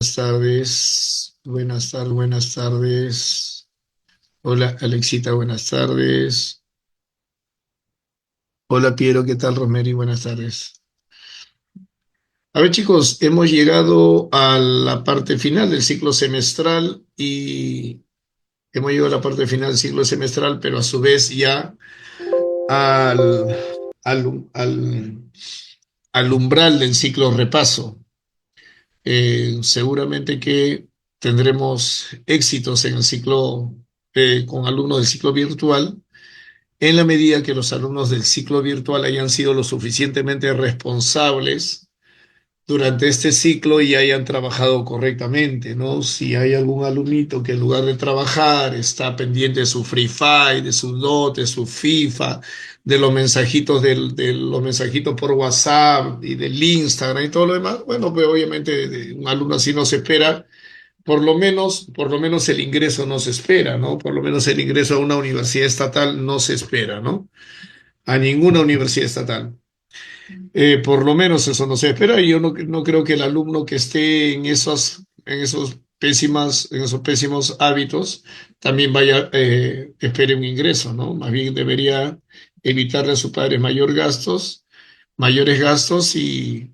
Buenas tardes, buenas tardes, buenas tardes. Hola Alexita, buenas tardes. Hola Piero, ¿qué tal Rosemary? Buenas tardes. A ver chicos, hemos llegado a la parte final del ciclo semestral y hemos llegado a la parte final del ciclo semestral, pero a su vez ya al, al, al, al umbral del ciclo repaso. Seguramente que tendremos éxitos en el ciclo con alumnos del ciclo virtual en la medida que los alumnos del ciclo virtual hayan sido lo suficientemente responsables durante este ciclo y hayan trabajado correctamente, ¿no? Si hay algún alumnito que en lugar de trabajar está pendiente de su Free Fire, de su Dota, de su FIFA, de los mensajitos de los mensajitos por WhatsApp y del Instagram y todo lo demás, bueno, pues obviamente de un alumno así no se espera, por lo menos el ingreso no se espera, ¿no? Por lo menos el ingreso a una universidad estatal no se espera, ¿no? A ninguna universidad estatal. Por lo menos eso no se espera y yo no creo que el alumno que esté en esos pésimos hábitos también espere un ingreso, ¿no? Más bien debería evitarle a sus padres mayores gastos y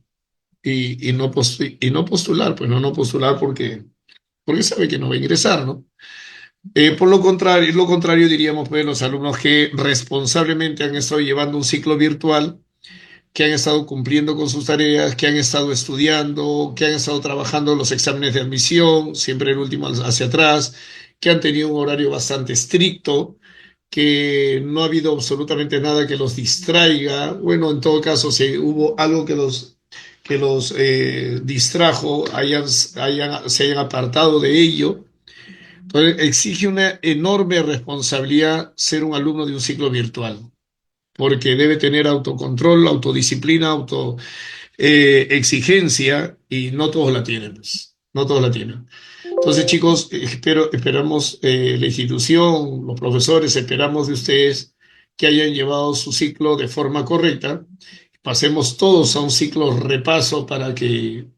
no postular, pues no postular porque sabe que no va a ingresar, ¿no? Por lo contrario diríamos, pues, los alumnos que responsablemente han estado llevando un ciclo virtual, que han estado cumpliendo con sus tareas, que han estado estudiando, que han estado trabajando los exámenes de admisión, siempre el último hacia atrás, que han tenido un horario bastante estricto, que no ha habido absolutamente nada que los distraiga. Bueno, en todo caso, si hubo algo que los distrajo, se hayan apartado de ello. Entonces, exige una enorme responsabilidad ser un alumno de un ciclo virtual, porque debe tener autocontrol, autodisciplina, exigencia, y no todos la tienen, pues. No todos la tienen. Entonces, chicos, esperamos la institución, los profesores, esperamos de ustedes que hayan llevado su ciclo de forma correcta. Pasemos todos a un ciclo repaso para que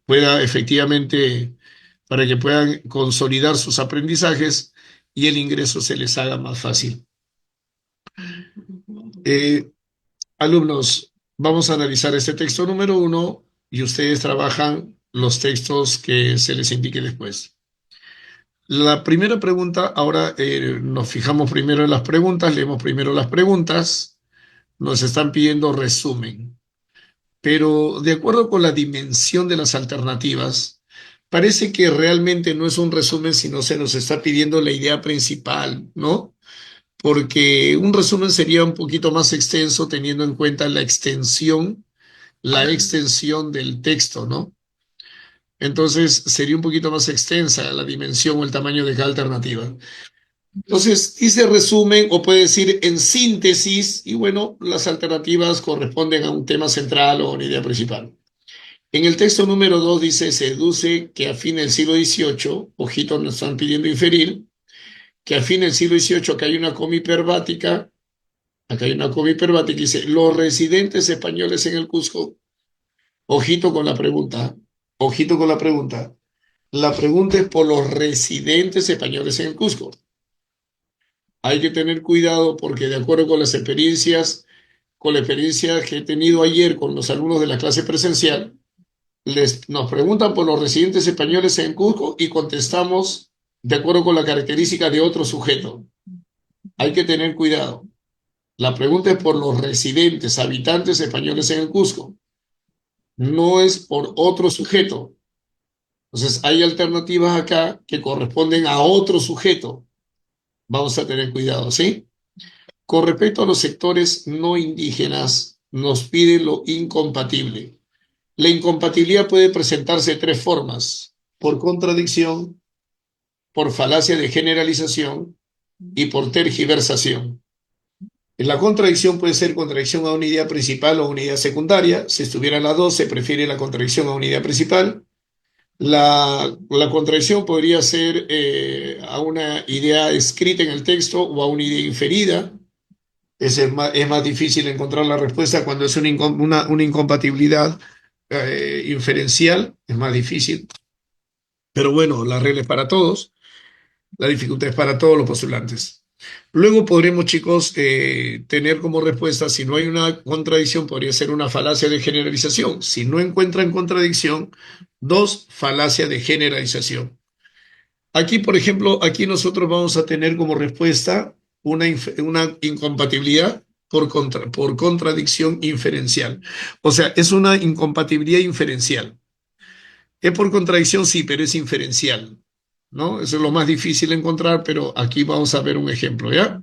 puedan consolidar sus aprendizajes y el ingreso se les haga más fácil. Eh, Alumnos, vamos a analizar este texto número uno y ustedes trabajan los textos que se les indique después. La primera pregunta, ahora nos fijamos primero en las preguntas, leemos primero las preguntas, nos están pidiendo resumen, pero de acuerdo con la dimensión de las alternativas, parece que realmente no es un resumen, sino se nos está pidiendo la idea principal, ¿no? Porque un resumen sería un poquito más extenso teniendo en cuenta la extensión del texto, ¿no? Entonces sería un poquito más extensa la dimensión o el tamaño de cada alternativa. Entonces, dice resumen o puede decir en síntesis, y bueno, las alternativas corresponden a un tema central o una idea principal. En el texto número 2 dice, se deduce que a fin del siglo XVIII, ojito, nos están pidiendo inferir, que a fin del siglo XVIII acá hay una coma hiperbática, acá hay una coma hiperbática y dice, los residentes españoles en el Cusco, ojito con la pregunta, ojito con la pregunta. La pregunta es por los residentes españoles en el Cusco. Hay que tener cuidado porque de acuerdo con la experiencia que he tenido ayer con los alumnos de la clase presencial, nos preguntan por los residentes españoles en Cusco y contestamos de acuerdo con la característica de otro sujeto. Hay que tener cuidado. La pregunta es por los residentes, habitantes españoles en el Cusco. No es por otro sujeto. Entonces, hay alternativas acá que corresponden a otro sujeto. Vamos a tener cuidado, ¿sí? Con respecto a los sectores no indígenas, nos pide lo incompatible. La incompatibilidad puede presentarse de tres formas: por contradicción, por falacia de generalización y por tergiversación. En la contradicción puede ser contradicción a una idea principal o una idea secundaria. Si estuvieran las dos, se prefiere la contradicción a una idea principal. La contradicción podría ser a una idea escrita en el texto o a una idea inferida. Es más difícil encontrar la respuesta cuando es una incompatibilidad inferencial, es más difícil. Pero bueno, la regla es para todos, la dificultad es para todos los postulantes. Luego podremos, chicos, tener como respuesta, si no hay una contradicción, podría ser una falacia de generalización. Si no encuentran contradicción, dos, falacia de generalización. Aquí, por ejemplo, aquí nosotros vamos a tener como respuesta una incompatibilidad por contradicción inferencial. O sea, es una incompatibilidad inferencial. Es por contradicción, sí, pero es inferencial, ¿no? Eso es lo más difícil de encontrar, pero aquí vamos a ver un ejemplo, ¿ya?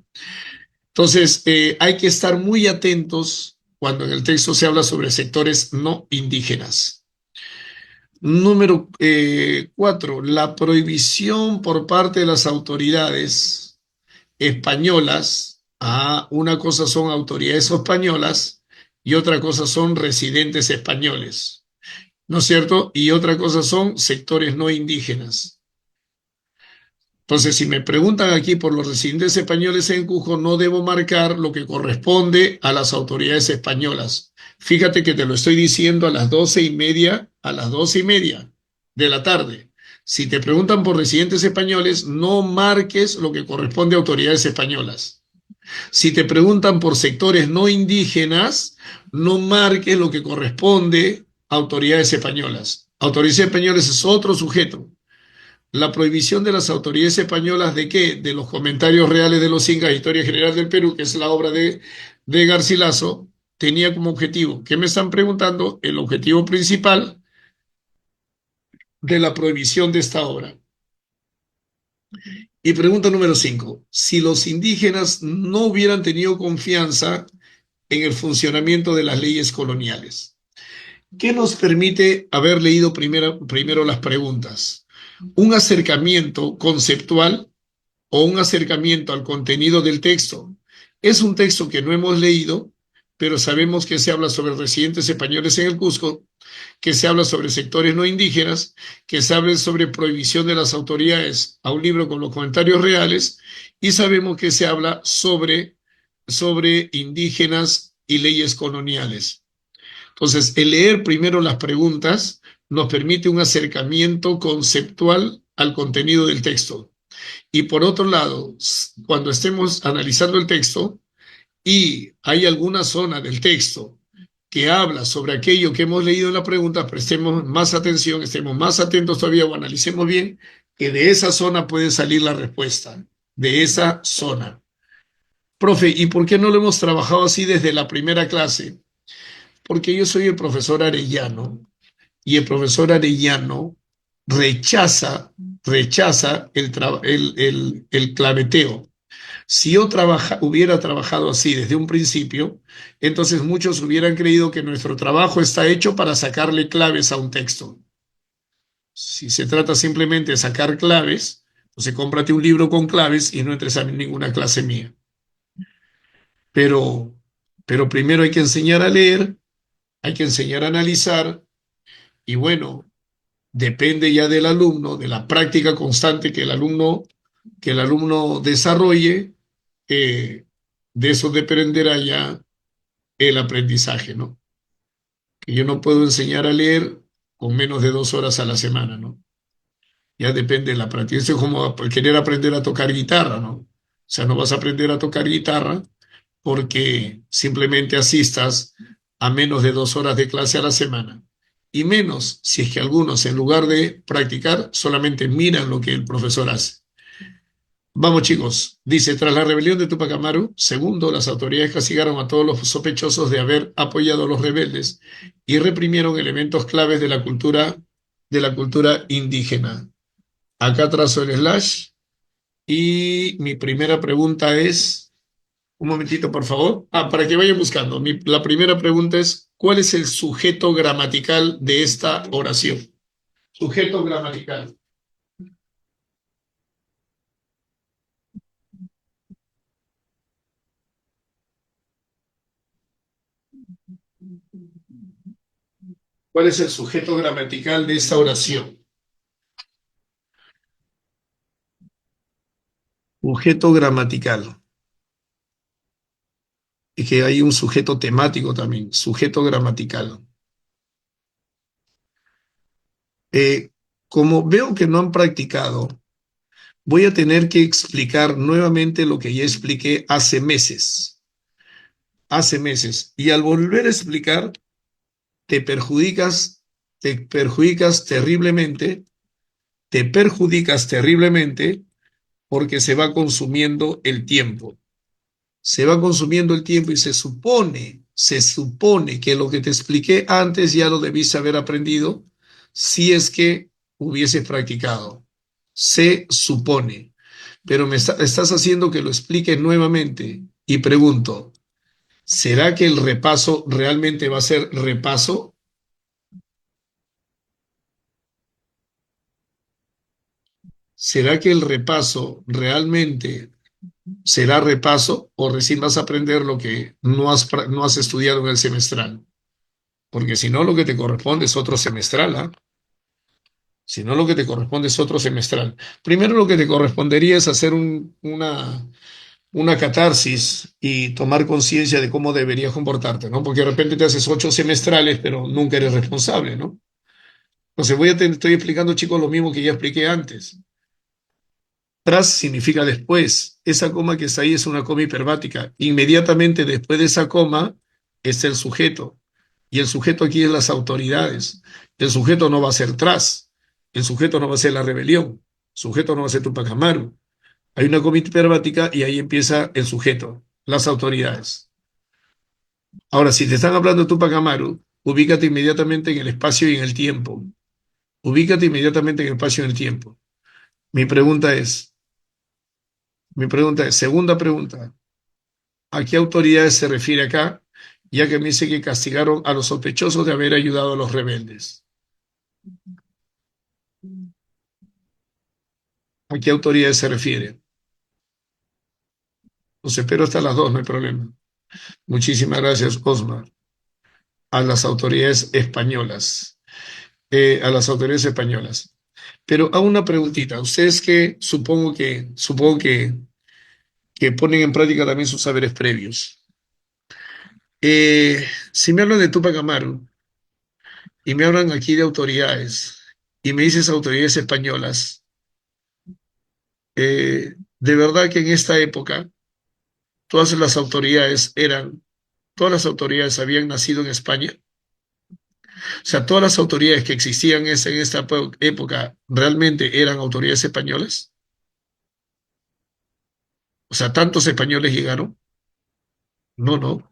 Entonces, hay que estar muy atentos cuando en el texto se habla sobre sectores no indígenas. Número 4, la prohibición por parte de las autoridades españolas. Una cosa son autoridades españolas y otra cosa son residentes españoles, ¿no es cierto? Y otra cosa son sectores no indígenas. Entonces, si me preguntan aquí por los residentes españoles en Cusco, no debo marcar lo que corresponde a las autoridades españolas. Fíjate que te lo estoy diciendo a las 12:30 de la tarde. Si te preguntan por residentes españoles, no marques lo que corresponde a autoridades españolas. Si te preguntan por sectores no indígenas, no marques lo que corresponde a autoridades españolas. Autoridades españolas es otro sujeto. La prohibición de las autoridades españolas de qué? De los comentarios reales de los Incas, Historia General del Perú, que es la obra de Garcilaso, tenía como objetivo, ¿qué me están preguntando? El objetivo principal de la prohibición de esta obra. Y pregunta número 5, si los indígenas no hubieran tenido confianza en el funcionamiento de las leyes coloniales, ¿qué nos permite haber leído primero las preguntas? Un acercamiento conceptual o un acercamiento al contenido del texto. Es un texto que no hemos leído, pero sabemos que se habla sobre residentes españoles en el Cusco, que se habla sobre sectores no indígenas, que se habla sobre prohibición de las autoridades a un libro con los comentarios reales, y sabemos que se habla sobre indígenas y leyes coloniales. Entonces, el leer primero las preguntas nos permite un acercamiento conceptual al contenido del texto. Y por otro lado, cuando estemos analizando el texto y hay alguna zona del texto que habla sobre aquello que hemos leído en la pregunta, prestemos más atención, estemos más atentos todavía o analicemos bien que de esa zona puede salir la respuesta, de esa zona. Profe, ¿y por qué no lo hemos trabajado así desde la primera clase? Porque yo soy el profesor Arellano y el profesor Arellano rechaza el claveteo. Si yo hubiera trabajado así desde un principio, entonces muchos hubieran creído que nuestro trabajo está hecho para sacarle claves a un texto. Si se trata simplemente de sacar claves, entonces cómprate un libro con claves y no entres a ninguna clase mía. Pero, pero primero hay que enseñar a leer, hay que enseñar a analizar y bueno, depende ya del alumno, de la práctica constante que el alumno desarrolle, de eso dependerá ya el aprendizaje, ¿no? Que yo no puedo enseñar a leer con menos de 2 horas a la semana, ¿no? Ya depende de la práctica. Eso es como querer aprender a tocar guitarra, ¿no? O sea, no vas a aprender a tocar guitarra porque simplemente asistas a menos de 2 horas de clase a la semana. Y menos si es que algunos, en lugar de practicar, solamente miran lo que el profesor hace. Vamos, chicos. Dice, tras la rebelión de Tupac Amaru, segundo, las autoridades castigaron a todos los sospechosos de haber apoyado a los rebeldes y reprimieron elementos claves de la cultura indígena. Acá trazo el slash y mi primera pregunta es, un momentito, por favor. Para que vayan buscando. La primera pregunta es, ¿cuál es el sujeto gramatical de esta oración? Sujeto gramatical. ¿Cuál es el sujeto gramatical de esta oración? Sujeto gramatical. Y que hay un sujeto temático también, sujeto gramatical. Como veo que no han practicado, voy a tener que explicar nuevamente lo que ya expliqué hace meses. Hace meses. Y al volver a explicar, te perjudicas, te perjudicas terriblemente, te perjudicas terriblemente porque se va consumiendo el tiempo. Se va consumiendo el tiempo y se supone que lo que te expliqué antes ya lo debiste haber aprendido si es que hubieses practicado. Se supone. Pero estás haciendo que lo explique nuevamente y pregunto, ¿será que el repaso realmente va a ser repaso? ¿Será que el repaso realmente será repaso o recién vas a aprender lo que no has estudiado en el semestral? Porque si no, lo que te corresponde es otro semestral, ¿ah? Si no, lo que te corresponde es otro semestral. Primero lo que te correspondería es hacer una catarsis y tomar conciencia de cómo deberías comportarte, ¿no? Porque de repente te haces 8 semestrales, pero nunca eres responsable, ¿no? Entonces estoy explicando, chicos, lo mismo que ya expliqué antes. Tras significa después. Esa coma que está ahí es una coma hiperbática. Inmediatamente después de esa coma está el sujeto. Y el sujeto aquí es las autoridades. El sujeto no va a ser tras. El sujeto no va a ser la rebelión. El sujeto no va a ser Tupac Amaru. Hay una coma hiperbática y ahí empieza el sujeto, las autoridades. Ahora, si te están hablando de Tupac Amaru, ubícate inmediatamente en el espacio y en el tiempo. Ubícate inmediatamente en el espacio y en el tiempo. Mi pregunta es, segunda pregunta, ¿a qué autoridades se refiere acá? Ya que me dice que castigaron a los sospechosos de haber ayudado a los rebeldes. ¿A qué autoridades se refiere? Los espero hasta las 2, no hay problema. Muchísimas gracias, Osmar. A las autoridades españolas. A las autoridades españolas. Pero hago una preguntita. Ustedes que que ponen en práctica también sus saberes previos. Si me hablan de Tupac Amaru y me hablan aquí de autoridades y me dices autoridades españolas, de verdad que en esta época todas las autoridades todas las autoridades habían nacido en España. O sea, todas las autoridades que existían en esta época realmente eran autoridades españolas. O sea, tantos españoles llegaron. No, no.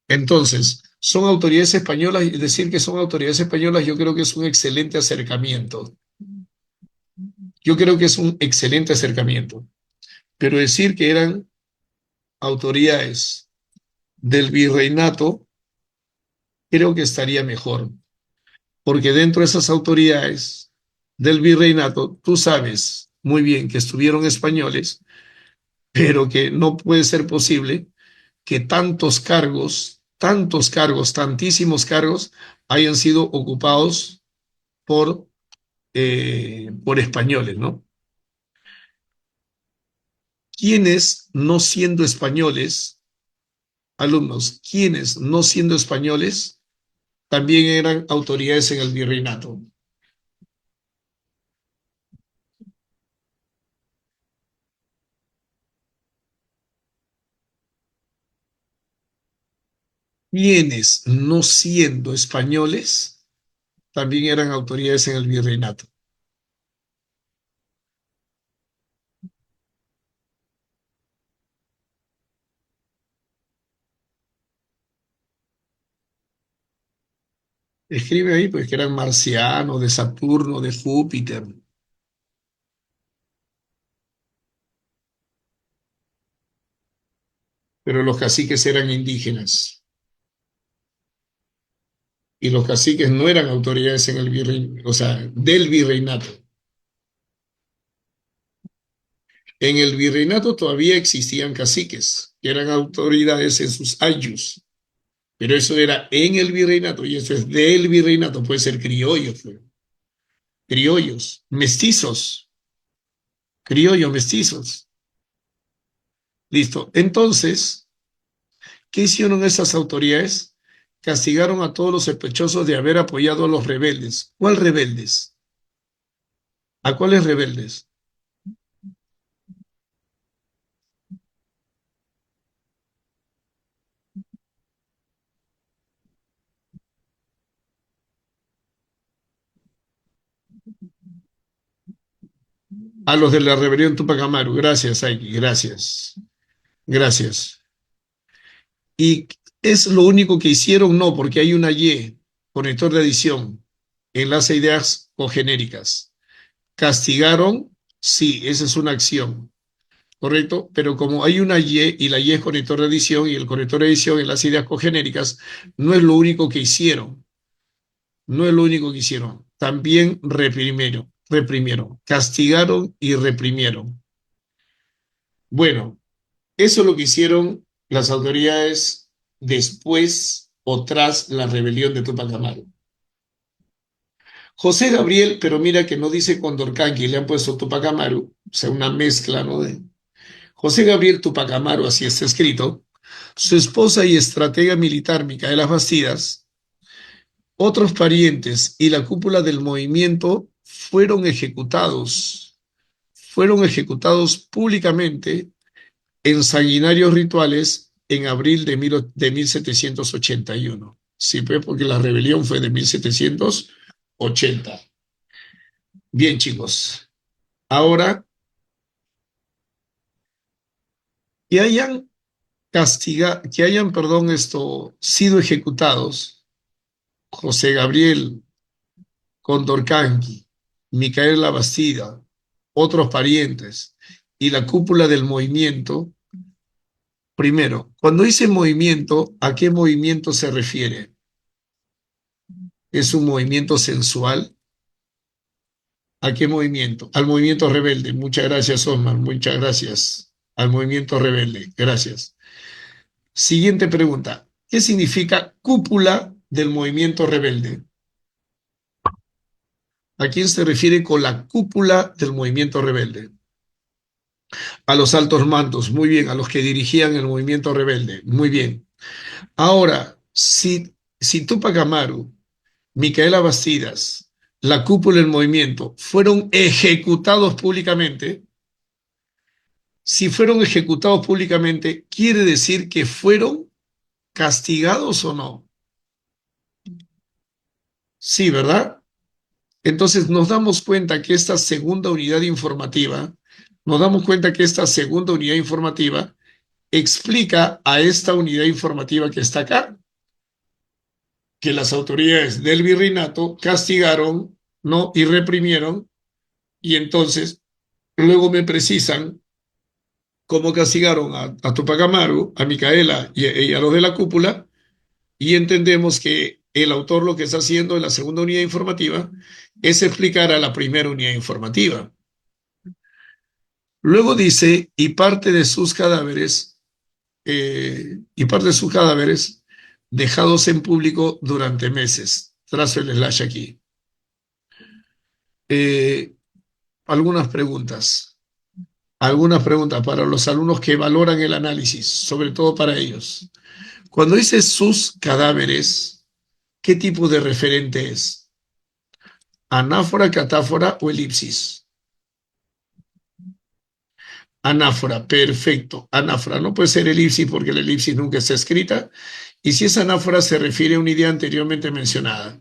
Entonces, son autoridades españolas y decir que son autoridades españolas yo creo que es un excelente acercamiento. Yo creo que es un excelente acercamiento. Pero decir que eran autoridades del virreinato, creo que estaría mejor. Porque dentro de esas autoridades del virreinato, tú sabes muy bien que estuvieron españoles, pero que no puede ser posible que tantos cargos, tantísimos cargos hayan sido ocupados por españoles, ¿no? Quienes no siendo españoles, alumnos, quienes no siendo españoles, también eran autoridades en el virreinato. Quienes no siendo españoles, también eran autoridades en el virreinato. Escribe ahí, pues que eran marcianos, de Saturno, de Júpiter, pero los caciques eran indígenas y los caciques no eran autoridades en el virreinato, o sea, del virreinato. En el virreinato todavía existían caciques, que eran autoridades en sus ayllus, pero eso era en el virreinato y eso es del virreinato, puede ser criollos, pues, criollos, mestizos, criollos, mestizos. Listo. Entonces, ¿qué hicieron esas autoridades? Castigaron a todos los sospechosos de haber apoyado a los rebeldes. ¿Cuál rebeldes? ¿A cuáles rebeldes? A los de la rebelión Tupac Amaru. Gracias, Aiki, gracias. Gracias. ¿Y es lo único que hicieron? No, porque hay una Y, conector de adición, enlace a ideas cogenéricas. ¿Castigaron? Sí, esa es una acción, ¿correcto? Pero como hay una y la Y es conector de adición y el conector de adición en las ideas cogenéricas, no es lo único que hicieron, no es lo único que hicieron. También reprimieron, castigaron y reprimieron. Bueno, eso es lo que hicieron las autoridades después o tras la rebelión de Tupac Amaru. José Gabriel, pero mira que no dice Condorcanqui, le han puesto Tupac Amaru, o sea, una mezcla, ¿no? José Gabriel Tupac Amaru, así está escrito, su esposa y estratega militar Micaela Bastidas, otros parientes y la cúpula del movimiento fueron ejecutados públicamente en sanguinarios rituales en abril de 1781. Sí, pues porque la rebelión fue de 1780. Bien, chicos. Ahora, que hayan perdón, sido ejecutados José Gabriel Condorcanqui, Micaela Bastida, otros parientes y la cúpula del movimiento. Primero, cuando dice movimiento, ¿a qué movimiento se refiere? ¿Es un movimiento sensual? ¿A qué movimiento? Al movimiento rebelde. Muchas gracias, Osmar. Muchas gracias. Al movimiento rebelde. Gracias. Siguiente pregunta. ¿Qué significa cúpula del movimiento rebelde? ¿A quién se refiere con la cúpula del movimiento rebelde? A los altos mandos. Muy bien. A los que dirigían el movimiento rebelde. Muy bien. Ahora, si Tupac Amaru, Micaela Bastidas, la cúpula del movimiento fueron ejecutados públicamente, si fueron ejecutados públicamente, ¿quiere decir que fueron castigados o no? Sí, ¿verdad? Entonces nos damos cuenta que esta segunda unidad informativa explica a esta unidad informativa que está acá, que las autoridades del virreinato castigaron, ¿no? Y reprimieron, y entonces luego me precisan cómo castigaron a Tupac Amaru, a Micaela y a los de la cúpula, y entendemos que el autor lo que está haciendo en la segunda unidad informativa es explicar a la primera unidad informativa. Luego dice, y parte de sus cadáveres dejados en público durante meses. Trazo el slash aquí. Eh, algunas preguntas. Algunas preguntas para los alumnos que valoran el análisis, sobre todo para ellos. Cuando dice sus cadáveres, ¿qué tipo de referente es? ¿Anáfora, catáfora o elipsis? Anáfora, perfecto. Anáfora, no puede ser elipsis porque la elipsis nunca está escrita. Y si es anáfora, se refiere a una idea anteriormente mencionada.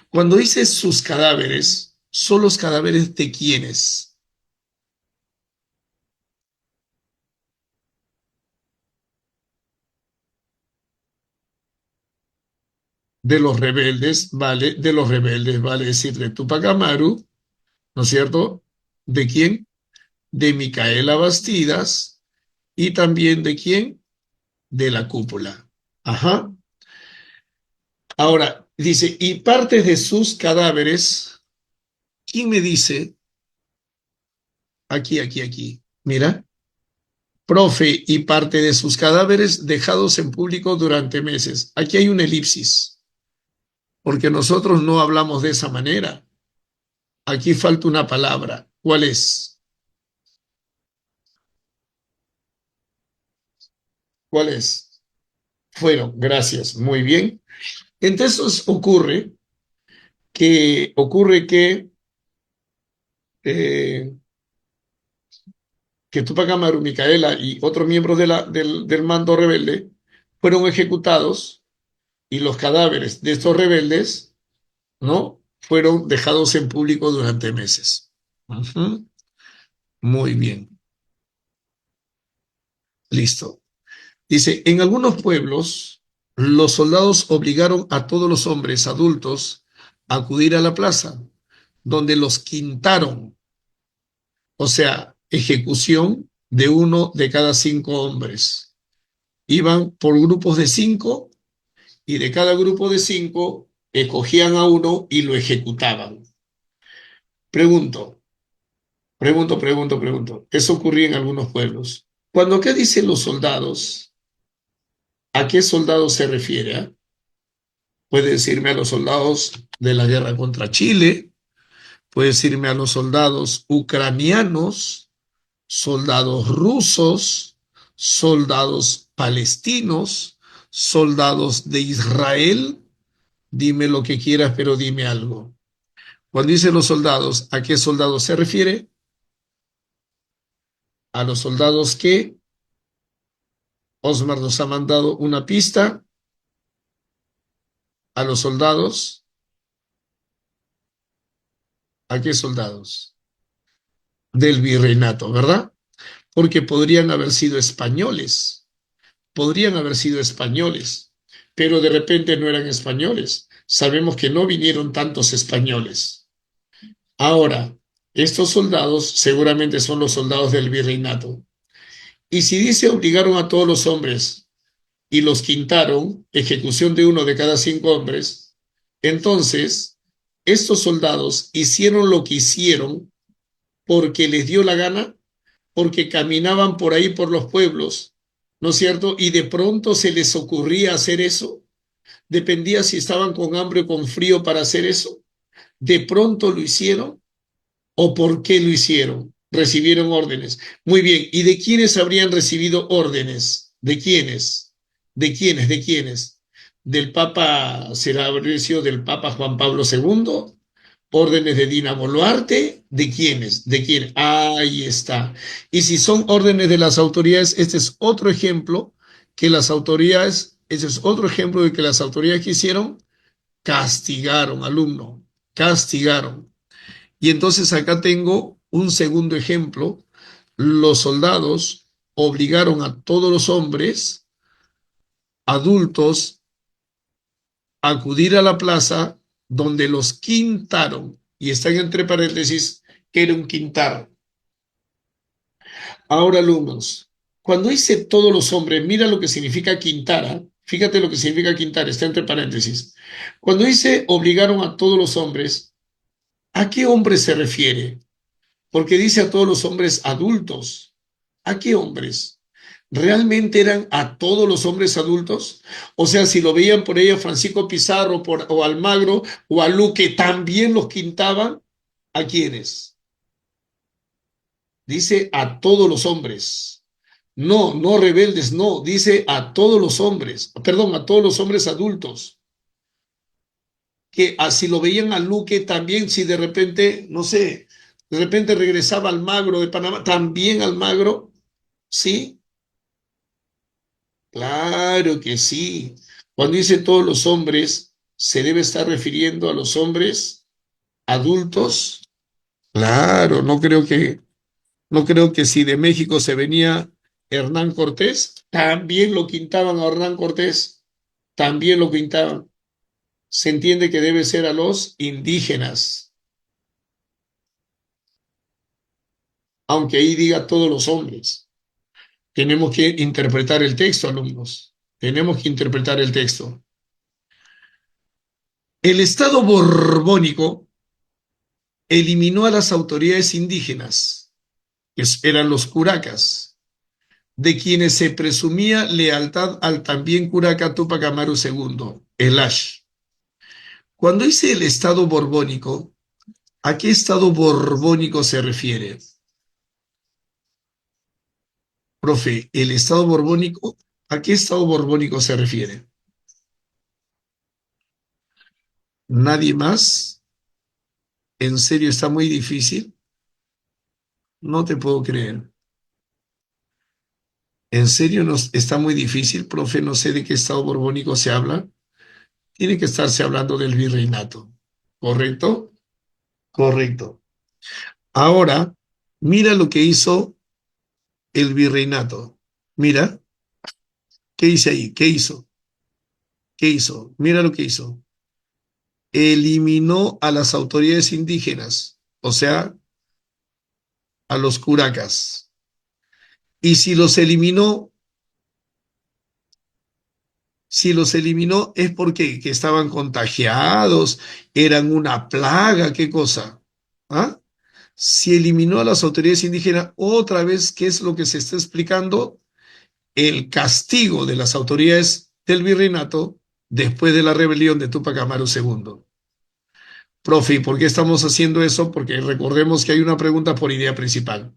Cuando dice sus cadáveres, ¿son los cadáveres de quiénes? De los rebeldes, ¿vale? De los rebeldes, vale decir, de Tupac Amaru, ¿no es cierto? ¿De quién? De Micaela Bastidas y también de quién? De la cúpula. Ajá. Ahora, dice, y partes de sus cadáveres, ¿quién me dice? Aquí. Mira, profe, y parte de sus cadáveres dejados en público durante meses. Aquí hay una elipsis, porque nosotros no hablamos de esa manera. Aquí falta una palabra. ¿Cuál es? ¿Cuál es? Fueron, gracias, muy bien. Entonces ocurre que eh, que Tupac Amaru, Micaela y otros miembros del mando rebelde fueron ejecutados y los cadáveres de estos rebeldes, ¿no? Fueron dejados en público durante meses. Ujú. Muy bien, listo. Dice, en algunos pueblos, los soldados obligaron a todos los hombres adultos a acudir a la plaza, donde los quintaron, o sea, ejecución de uno de cada 5 hombres. Iban por grupos de 5 y de cada grupo de 5 escogían a uno y lo ejecutaban. Pregunto, pregunto. Eso ocurría en algunos pueblos. Cuando acá dicen los soldados, ¿a qué soldados se refiere? ¿Ah? Puede decirme a los soldados de la guerra contra Chile, puede decirme a los soldados ucranianos, soldados rusos, soldados palestinos, soldados de Israel. Dime lo que quieras, pero dime algo. Cuando dice los soldados, ¿a qué soldados se refiere? A los soldados que Osmar nos ha mandado una pista, a los soldados, ¿a qué soldados? Del virreinato, ¿verdad? Porque podrían haber sido españoles, pero de repente no eran españoles. Sabemos que no vinieron tantos españoles. Ahora, estos soldados seguramente son los soldados del virreinato. Y si dice obligaron a todos los hombres y los quintaron, ejecución de uno de cada 5 hombres, entonces estos soldados hicieron lo que hicieron porque les dio la gana, porque caminaban por ahí por los pueblos, ¿no es cierto? Y de pronto se les ocurría hacer eso. Dependía si estaban con hambre o con frío para hacer eso. De pronto lo hicieron o por qué lo hicieron. Recibieron órdenes. Muy bien. ¿Y de quiénes habrían recibido órdenes? ¿De quiénes? ¿De quiénes? ¿De quiénes? ¿Del Papa, será habría sido del Papa Juan Pablo II? ¿Órdenes de Dina Boluarte? ¿De quiénes? ¿De quién? Ahí está. Y si son órdenes de las autoridades, este es otro ejemplo que las autoridades, ese es otro ejemplo de que las autoridades que hicieron castigaron, alumno, castigaron. Y entonces acá tengo un segundo ejemplo. Los soldados obligaron a todos los hombres adultos a acudir a la plaza donde los quintaron. Y están entre paréntesis que era un quintar. Ahora, alumnos, cuando dice todos los hombres, mira lo que significa quintara. Fíjate lo que significa quintar, está entre paréntesis. Cuando dice obligaron a todos los hombres, ¿a qué hombres se refiere? Porque dice a todos los hombres adultos. ¿A qué hombres? ¿Realmente eran a todos los hombres adultos? O sea, si lo veían por ella Francisco Pizarro o Almagro o a Luque, ¿también los quintaban? ¿A quiénes? Dice a todos los hombres. No, no rebeldes, no, dice a todos los hombres, perdón, a todos los hombres adultos. Que así lo veían a Luque también, si de repente, no sé, de repente regresaba Almagro de Panamá, también Almagro, ¿sí? Claro que sí. Cuando dice todos los hombres, se debe estar refiriendo a los hombres adultos. Claro, no creo que si de México se venía Hernán Cortés, también lo quintaban a Hernán Cortés, también lo quintaban. Se entiende que debe ser a los indígenas, aunque ahí diga todos los hombres. Tenemos que interpretar el texto, alumnos. Tenemos que interpretar el texto. El Estado borbónico eliminó a las autoridades indígenas, que eran los curacas, de quienes se presumía lealtad al también curaca Tupac Amaru II, el Ash. Cuando dice el Estado borbónico, ¿a qué Estado borbónico se refiere? Profe, el Estado borbónico, ¿a qué Estado borbónico se refiere? ¿Nadie más? ¿En serio está muy difícil? No te puedo creer. ¿En serio está muy difícil, profe? No sé de qué estado borbónico se habla. Tiene que estarse hablando del virreinato. ¿Correcto? Correcto. Ahora, mira lo que hizo el virreinato. Mira, ¿qué dice ahí? ¿Qué hizo? ¿Qué hizo? Mira lo que hizo. Eliminó a las autoridades indígenas, o sea, a los curacas. Y si los eliminó es porque que estaban contagiados, eran una plaga, ¿qué cosa? ¿Ah? Si eliminó a las autoridades indígenas, otra vez, ¿qué es lo que se está explicando? El castigo de las autoridades del virreinato después de la rebelión de Túpac Amaru II. Profe, ¿y por qué estamos haciendo eso? Porque recordemos que hay una pregunta por idea principal.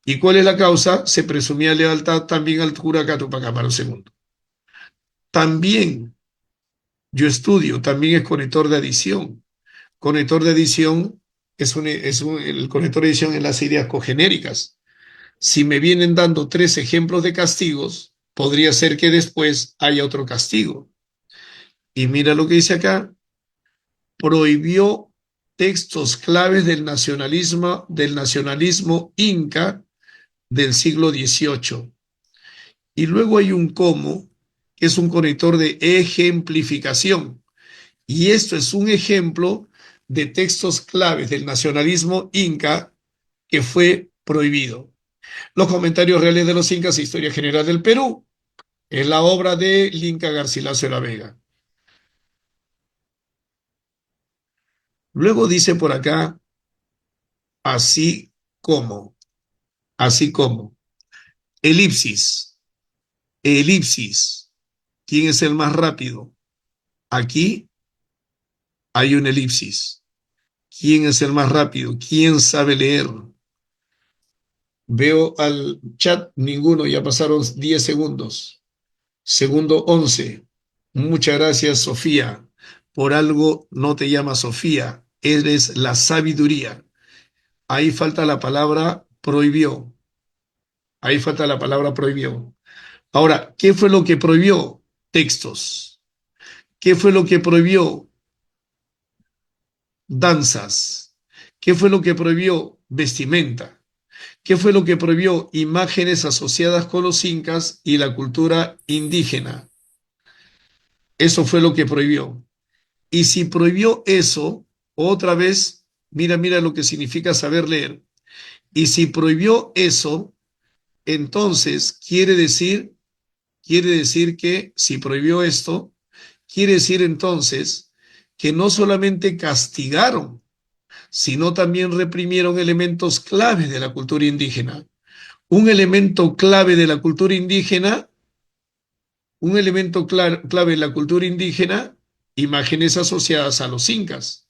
¿Y cuál es la causa? Se presumía lealtad también al curaca Túpac Amaru II. También yo estudio, también es conector de adición. Conector de adición el conector de adición en las ideas cogenéricas. Si me vienen dando tres ejemplos de castigos, podría ser que después haya otro castigo. Y mira lo que dice acá, prohibió textos claves del nacionalismo inca del siglo XVIII. Y luego hay un cómo, que es un conector de ejemplificación. Y esto es un ejemplo de textos claves del nacionalismo inca que fue prohibido. Los comentarios reales de los incas e historia general del Perú. Es la obra de Inca Garcilaso de la Vega. Luego dice por acá, así como, así como, elipsis, elipsis. ¿Quién es el más rápido? Aquí hay un elipsis. ¿Quién es el más rápido? ¿Quién sabe leer? Veo al chat, ninguno, ya pasaron 10 segundos. Segundo 11. Muchas gracias, Sofía. Por algo no te llamas Sofía, eres la sabiduría. Ahí falta la palabra prohibió. Ahí falta la palabra prohibió. Ahora, ¿qué fue lo que prohibió? Textos. ¿Qué fue lo que prohibió? Danzas. ¿Qué fue lo que prohibió? Vestimenta. ¿Qué fue lo que prohibió? Imágenes asociadas con los incas y la cultura indígena. Eso fue lo que prohibió. Y si prohibió eso, otra vez, mira lo que significa saber leer. Y si prohibió eso, entonces quiere decir que si prohibió esto, quiere decir entonces que no solamente castigaron, sino también reprimieron elementos claves de la cultura indígena. Un elemento clave de la cultura indígena, un elemento clave de la cultura indígena, imágenes asociadas a los incas.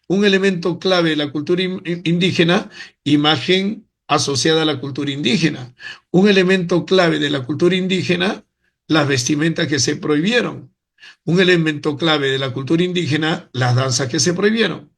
Un elemento clave de la cultura indígena, imagen asociada a la cultura indígena. Un elemento clave de la cultura indígena, las vestimentas que se prohibieron. Un elemento clave de la cultura indígena, las danzas que se prohibieron.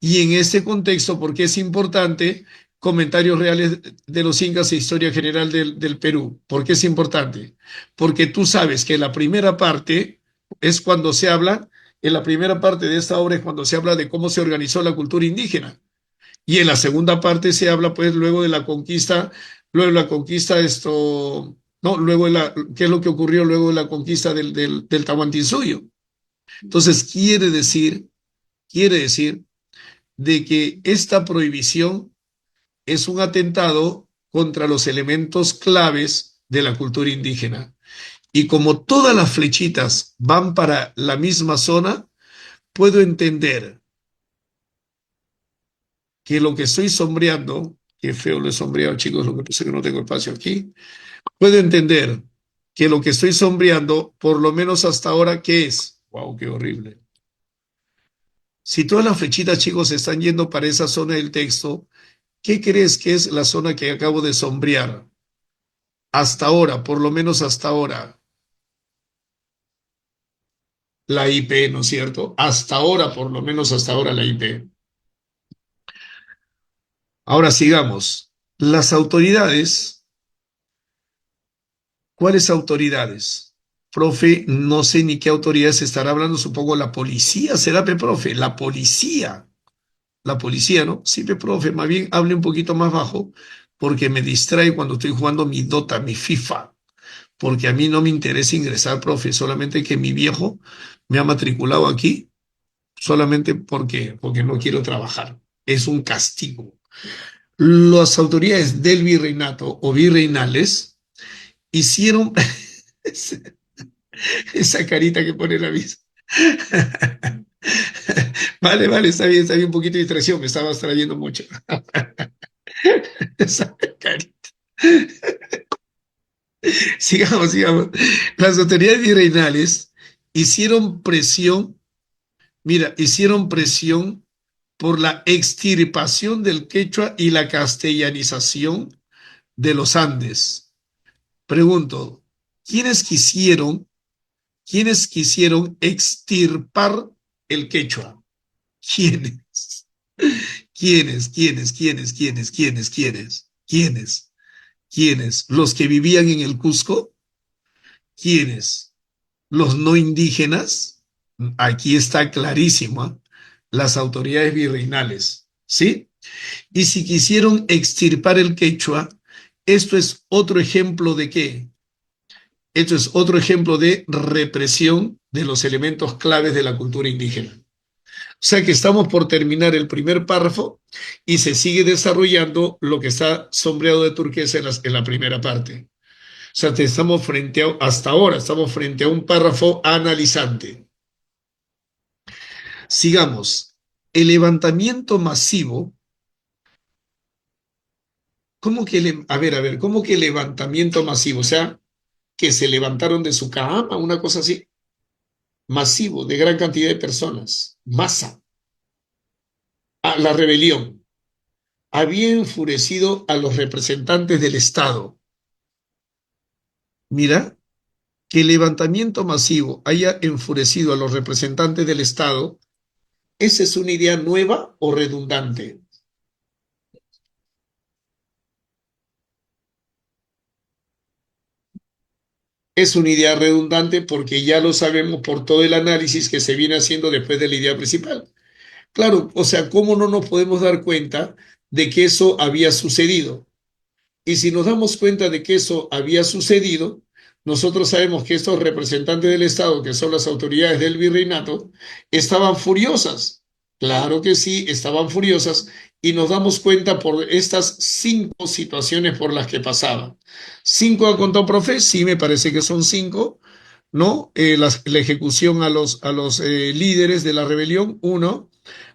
Y en ese contexto, porque es importante, comentarios reales de los incas e historia general del Perú. ¿Por qué es importante? Porque tú sabes que la primera parte es cuando se habla, en la primera parte de esta obra es cuando se habla de cómo se organizó la cultura indígena. Y en la segunda parte se habla, pues, luego de la conquista, esto, no, luego de qué es lo que ocurrió luego de la conquista del Tahuantinsuyo. Entonces, quiere decir de que esta prohibición es un atentado contra los elementos claves de la cultura indígena. Y como todas las flechitas van para la misma zona, puedo entender que lo que estoy sombreando, qué feo lo he sombreado, chicos, lo que pasa es que no tengo espacio aquí, puedo entender que lo que estoy sombreando, por lo menos hasta ahora, ¿qué es? ¡Wow, qué horrible! Si todas las flechitas, chicos, están yendo para esa zona del texto, ¿qué crees que es la zona que acabo de sombrear? Hasta ahora, por lo menos hasta ahora, la IP, ¿no es cierto? Hasta ahora, por lo menos hasta ahora, la IP. Ahora sigamos. Las autoridades, ¿cuáles autoridades? Profe, no sé ni qué autoridades estará hablando, supongo la policía, será, profe, la policía, ¿no? Sí, profe, más bien hable un poquito más bajo porque me distrae cuando estoy jugando mi Dota, mi FIFA, porque a mí no me interesa ingresar, profe, solamente que mi viejo me ha matriculado aquí solamente porque no quiero trabajar. Es un castigo. Las autoridades del virreinato o virreinales hicieron esa carita que pone la vista. Vale, vale, está bien, un poquito de distracción, me estaba trayendo mucho. Esa carita. Sigamos, sigamos. Las autoridades virreinales hicieron presión, mira, hicieron presión por la extirpación del quechua y la castellanización de los Andes. Pregunto, ¿quiénes quisieron, ¿quiénes quisieron extirpar el quechua? ¿Quiénes? ¿Quiénes? ¿Quiénes? ¿Los que vivían en el Cusco? ¿Quiénes? ¿Los no indígenas? Aquí está clarísimo, ¿eh? Las autoridades virreinales, ¿sí? Y si quisieron extirpar el quechua, esto es otro ejemplo de qué. Esto es otro ejemplo de represión de los elementos claves de la cultura indígena. O sea que estamos por terminar el primer párrafo y se sigue desarrollando lo que está sombreado de turquesa en la primera parte. O sea, hasta ahora estamos frente a un párrafo analizante. Sigamos. El levantamiento masivo, ¿cómo que, a ver, ¿cómo que levantamiento masivo? O sea, que se levantaron de su cama, una cosa así, masivo, de gran cantidad de personas, masa. Ah, la rebelión había enfurecido a los representantes del Estado. Mira, que el levantamiento masivo haya enfurecido a los representantes del Estado, ¿esa es una idea nueva o redundante? Es una idea redundante porque ya lo sabemos por todo el análisis que se viene haciendo después de la idea principal. Claro, o sea, ¿cómo no nos podemos dar cuenta de que eso había sucedido? Y si nos damos cuenta de que eso había sucedido, nosotros sabemos que estos representantes del Estado, que son las autoridades del virreinato, estaban furiosas. Claro que sí, estaban furiosas y nos damos cuenta por estas 5 situaciones por las que pasaban. ¿Cinco ha contado, profe? Sí, me parece que son 5, ¿no? La ejecución a los líderes de la rebelión, uno.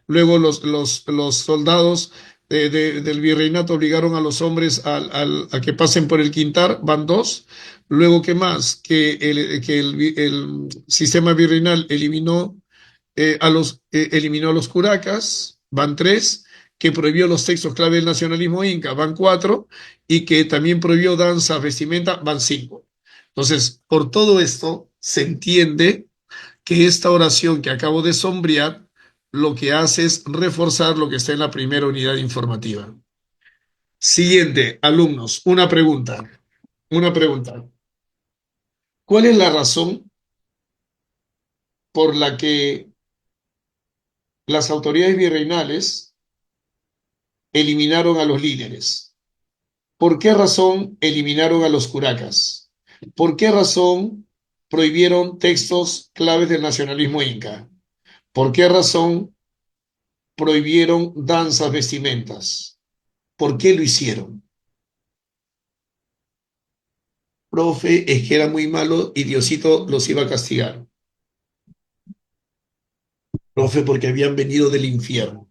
Luego los soldados del virreinato obligaron a los hombres a que pasen por el Quintar, van 2. Luego, ¿qué más? El sistema virreinal eliminó a los curacas, van 3. Que prohibió los textos clave del nacionalismo inca, van 4. Y que también prohibió danza, vestimenta, van 5. Entonces, por todo esto se entiende que esta oración que acabo de sombrear lo que hace es reforzar lo que está en la primera unidad informativa. Siguiente, alumnos, una pregunta. Una pregunta. ¿Cuál es la razón por la que las autoridades virreinales eliminaron a los líderes? ¿Por qué razón eliminaron a los curacas? ¿Por qué razón prohibieron textos claves del nacionalismo inca? ¿Por qué razón prohibieron danzas, vestimentas? ¿Por qué lo hicieron? Profe, es que era muy malo y Diosito los iba a castigar. Profe, porque habían venido del infierno.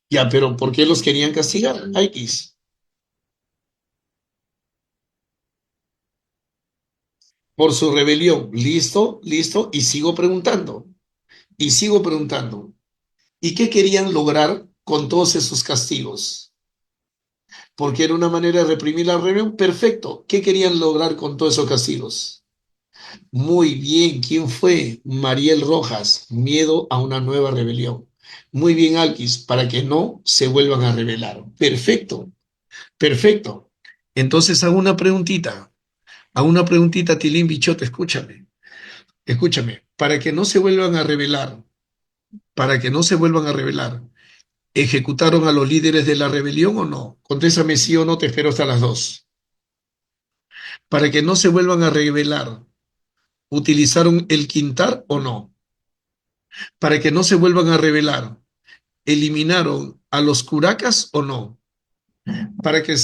Ya, pero ¿por qué los querían castigar? X. Por su rebelión. Listo, listo. Y sigo preguntando. Y sigo preguntando. ¿Y qué querían lograr con todos esos castigos? Porque era una manera de reprimir la rebelión. Perfecto. ¿Qué querían lograr con todos esos castigos? Muy bien. ¿Quién fue? Mariel Rojas. Miedo a una nueva rebelión. Muy bien, Alquis, para que no se vuelvan a rebelar. Perfecto, perfecto. Entonces hago una preguntita, Tilín Bichote, escúchame, escúchame. Para que no se vuelvan a rebelar, para que no se vuelvan a rebelar, ¿ejecutaron a los líderes de la rebelión o no? Contéstame sí o no, te espero hasta las 2. Para que no se vuelvan a rebelar, ¿utilizaron el quintar o no? Para que no se vuelvan a rebelar, ¿eliminaron a los curacas o no? Para que,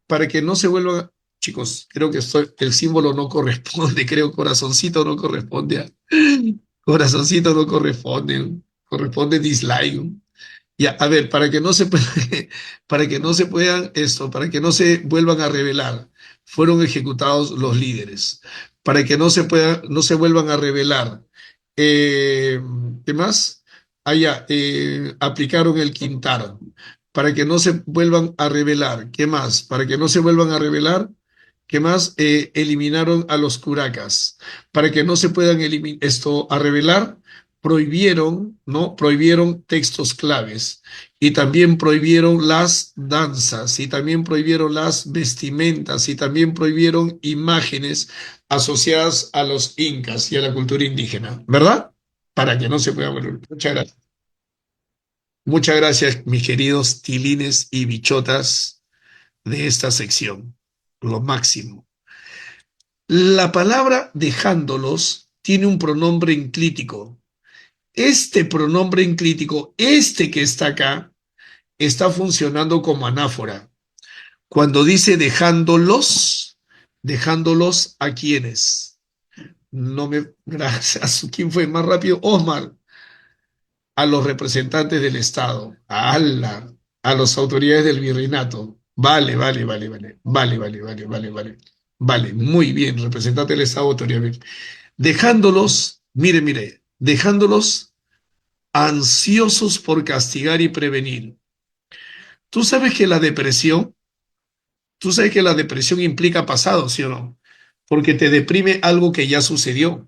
para que no se vuelvan, chicos, creo que el símbolo no corresponde, creo corazoncito no corresponde corazoncito no corresponde, corresponde dislike. Ya, a ver, para que no se para que no se puedan esto, para que no se vuelvan a rebelar, fueron ejecutados los líderes. Para que no se vuelvan a rebelar. Eh, ¿Qué más? Allá, aplicaron el quintar. Para que no se vuelvan a rebelar. ¿Qué más? Para que no se vuelvan a rebelar. ¿Qué más? Eliminaron a los curacas. Para que no se puedan esto a revelar, prohibieron, ¿no? Prohibieron textos claves y también prohibieron las danzas y también prohibieron las vestimentas y también prohibieron imágenes asociadas a los incas y a la cultura indígena, ¿verdad? Para que no se pueda volver. Muchas gracias. Muchas gracias, mis queridos tilines y bichotas de esta sección. Lo máximo. La palabra dejándolos tiene un pronombre enclítico. Este pronombre enclítico, este que está acá, está funcionando como anáfora. Cuando dice dejándolos a quienes. No me, gracias. ¿Quién fue más rápido? Osmar, a los representantes del Estado, a las autoridades del virreinato. Vale, vale, vale, vale, vale, vale, vale, vale, vale. Vale, muy bien, representante del Estado, autoridad. Dejándolos, mire, mire, dejándolos ansiosos por castigar y prevenir. Tú sabes que la depresión, tú sabes que la depresión implica pasado, ¿sí o no? Porque te deprime algo que ya sucedió.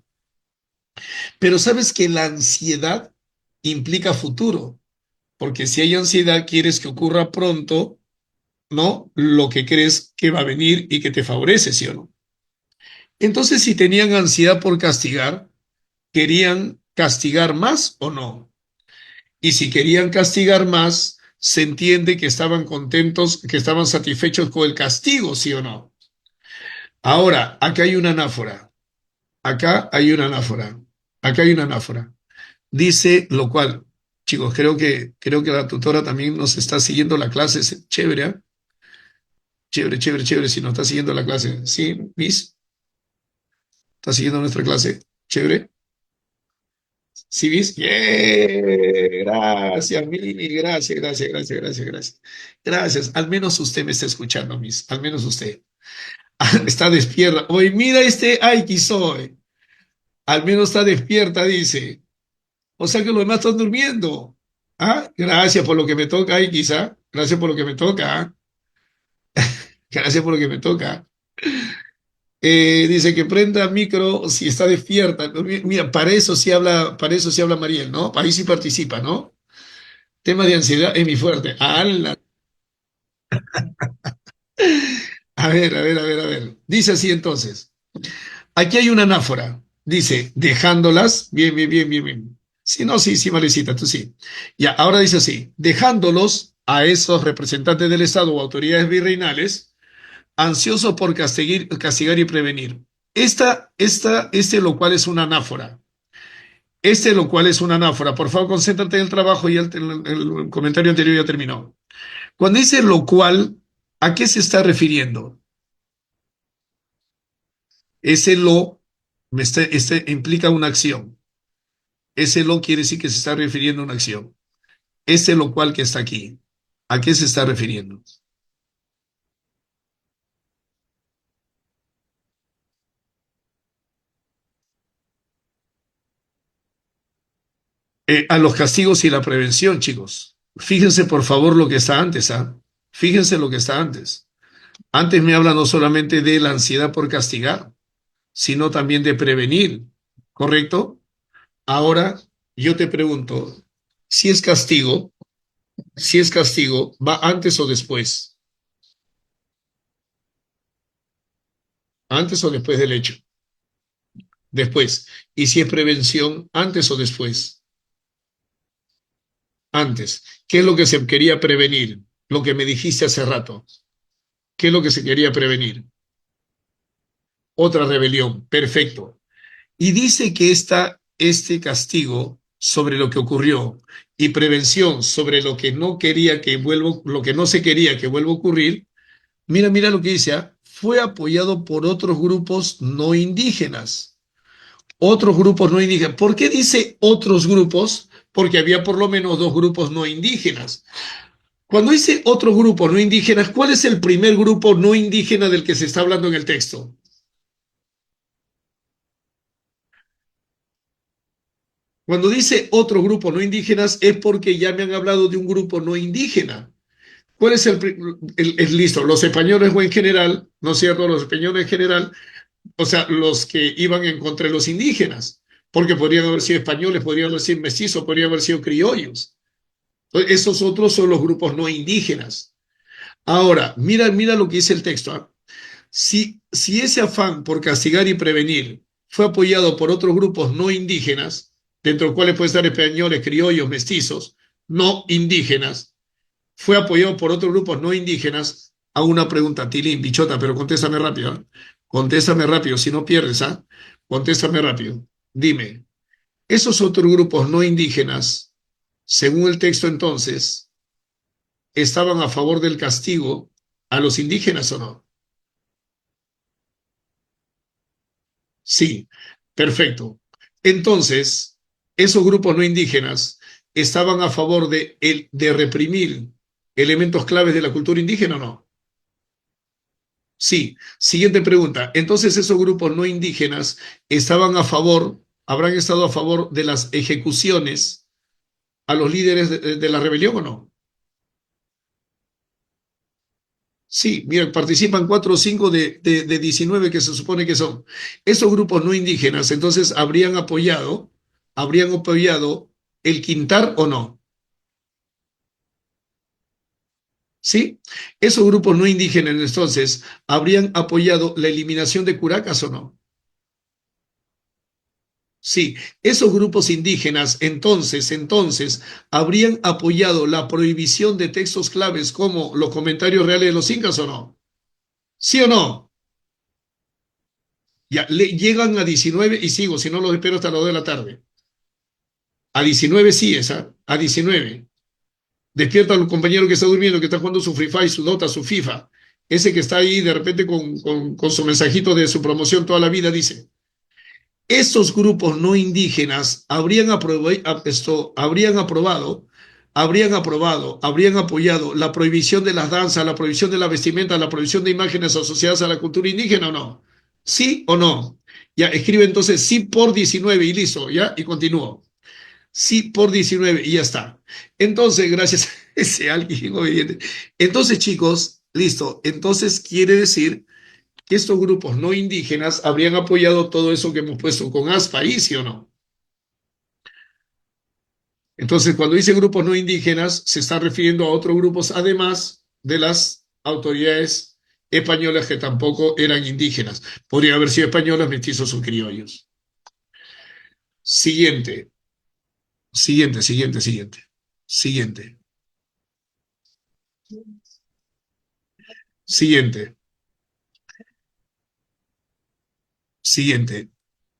Pero sabes que la ansiedad implica futuro, porque si hay ansiedad, quieres que ocurra pronto, ¿no? Lo que crees que va a venir y que te favorece, ¿sí o no? Entonces, si tenían ansiedad por castigar, ¿querían castigar más o no? Y si querían castigar más, se entiende que estaban contentos, que estaban satisfechos con el castigo, ¿sí o no? Ahora, acá hay una anáfora, acá hay una anáfora, acá hay una anáfora. Dice lo cual, chicos, creo que la tutora también nos está siguiendo la clase, es chévere, ¿eh? Chévere, chévere, chévere, si nos está siguiendo la clase. ¿Sí, Miss? ¿Está siguiendo nuestra clase? Chévere. ¿Sí, Miss? Yeah. Gracias, Miss. Gracias, gracias, gracias, gracias, gracias. Gracias. Al menos usted me está escuchando, Miss. Al menos usted. Está despierta. Hoy mira este Aiki soy. Al menos está despierta, dice. O sea que los demás están durmiendo. Ah, gracias por lo que me toca, Aiki, ¿ah? Gracias por lo que me toca. ¿Ah? Gracias por lo que me toca. Dice que prenda micro si está despierta. Mira, para eso sí habla Mariel, ¿no? Ahí sí participa, ¿no? Tema de ansiedad es mi fuerte. ¡Hala! A ver, a ver, a ver, a ver. Dice así entonces. Aquí hay una anáfora. Dice, dejándolas. Bien, bien, bien, bien, bien. Sí, no, sí, sí, Marecita, tú sí. Ya, ahora dice así, dejándolos a esos representantes del Estado o autoridades virreinales, ansiosos por castigar y prevenir. Lo cual es una anáfora. Lo cual es una anáfora. Por favor, concéntrate en el trabajo y el comentario anterior ya terminó. Cuando dice lo cual, ¿a qué se está refiriendo? Ese lo implica una acción. Ese lo quiere decir que se está refiriendo a una acción. Lo cual que está aquí, ¿a qué se está refiriendo? A los castigos y la prevención, chicos. Fíjense por favor lo que está antes, ¿ah? Fíjense lo que está antes. Antes me habla no solamente de la ansiedad por castigar, sino también de prevenir, ¿correcto? Ahora yo te pregunto, Si es castigo, si es castigo, ¿va antes o después? ¿Antes o después del hecho? Después. Y si es prevención, ¿antes o después? Antes. ¿Qué es lo que se quería prevenir? Lo que me dijiste hace rato. ¿Qué es lo que se quería prevenir? Otra rebelión. Perfecto. Y dice que este castigo sobre lo que ocurrió y prevención sobre lo que no quería que vuelva, lo que no se quería que vuelva a ocurrir, mira lo que dice, ¿ah? Fue apoyado por otros grupos no indígenas. Otros grupos no indígenas. ¿Por qué dice otros grupos? Porque había por lo menos dos grupos no indígenas. Cuando dice otros grupos no indígenas, ¿cuál es el primer grupo no indígena del que se está hablando en el texto? Cuando dice otro grupo no indígenas es porque ya me han hablado de un grupo no indígena. ¿Cuál es listo? Los españoles o en general, ¿no es cierto? Los españoles en general, o sea, los que iban en contra de los indígenas, porque podrían haber sido españoles, podrían haber sido mestizos, podrían haber sido criollos. Entonces, esos otros son los grupos no indígenas. Ahora, mira lo que dice el texto. ¿Ah? Si ese afán por castigar y prevenir fue apoyado por otros grupos no indígenas, dentro de los cuales pueden estar españoles, criollos, mestizos, no indígenas, fue apoyado por otros grupos no indígenas, a una pregunta, Tilín, bichota, pero contéstame rápido. ¿Eh? Contéstame rápido, si no pierdes, ¿ah? Contéstame rápido. Dime, ¿esos otros grupos no indígenas, según el texto entonces, estaban a favor del castigo a los indígenas o no? Sí, perfecto. Entonces, esos grupos no indígenas estaban a favor de reprimir elementos claves de la cultura indígena o no? Sí. Siguiente pregunta. Entonces, esos grupos no indígenas estaban a favor, habrán estado a favor de las ejecuciones a los líderes de la rebelión o no? Sí, miren, participan 4 o 5 de 19 que se supone que son. Esos grupos no indígenas, entonces, habrían apoyado el Quintar o no. ¿Sí? Esos grupos no indígenas, entonces, habrían apoyado la eliminación de curacas o no. Sí, esos grupos indígenas entonces habrían apoyado la prohibición de textos claves como los comentarios reales de los incas o no. ¿Sí o no? Ya, llegan a 19 y sigo, si no los espero hasta las 2 de la tarde. A 19 sí esa, a 19. Despierta al compañero que está durmiendo, que está jugando su Free Fire, su Dota, su FIFA. Ese que está ahí de repente con su mensajito de su promoción toda la vida, dice. Estos grupos no indígenas habrían apoyado la prohibición de las danzas, la prohibición de la vestimenta, la prohibición de imágenes asociadas a la cultura indígena o no. ¿Sí o no? Ya, escribe entonces sí por 19 y listo, ¿ya? Y continúo. Sí por 19 y ya está. Entonces, gracias a ese alguien obediente. Entonces, chicos, listo. Entonces quiere decir que estos grupos no indígenas habrían apoyado todo eso que hemos puesto con ASPA ahí, ¿sí o no? Entonces, cuando dice grupos no indígenas, se está refiriendo a otros grupos, además de las autoridades españolas que tampoco eran indígenas. Podría haber sido españolas, mestizos o criollos. Siguiente, siguiente, siguiente, siguiente.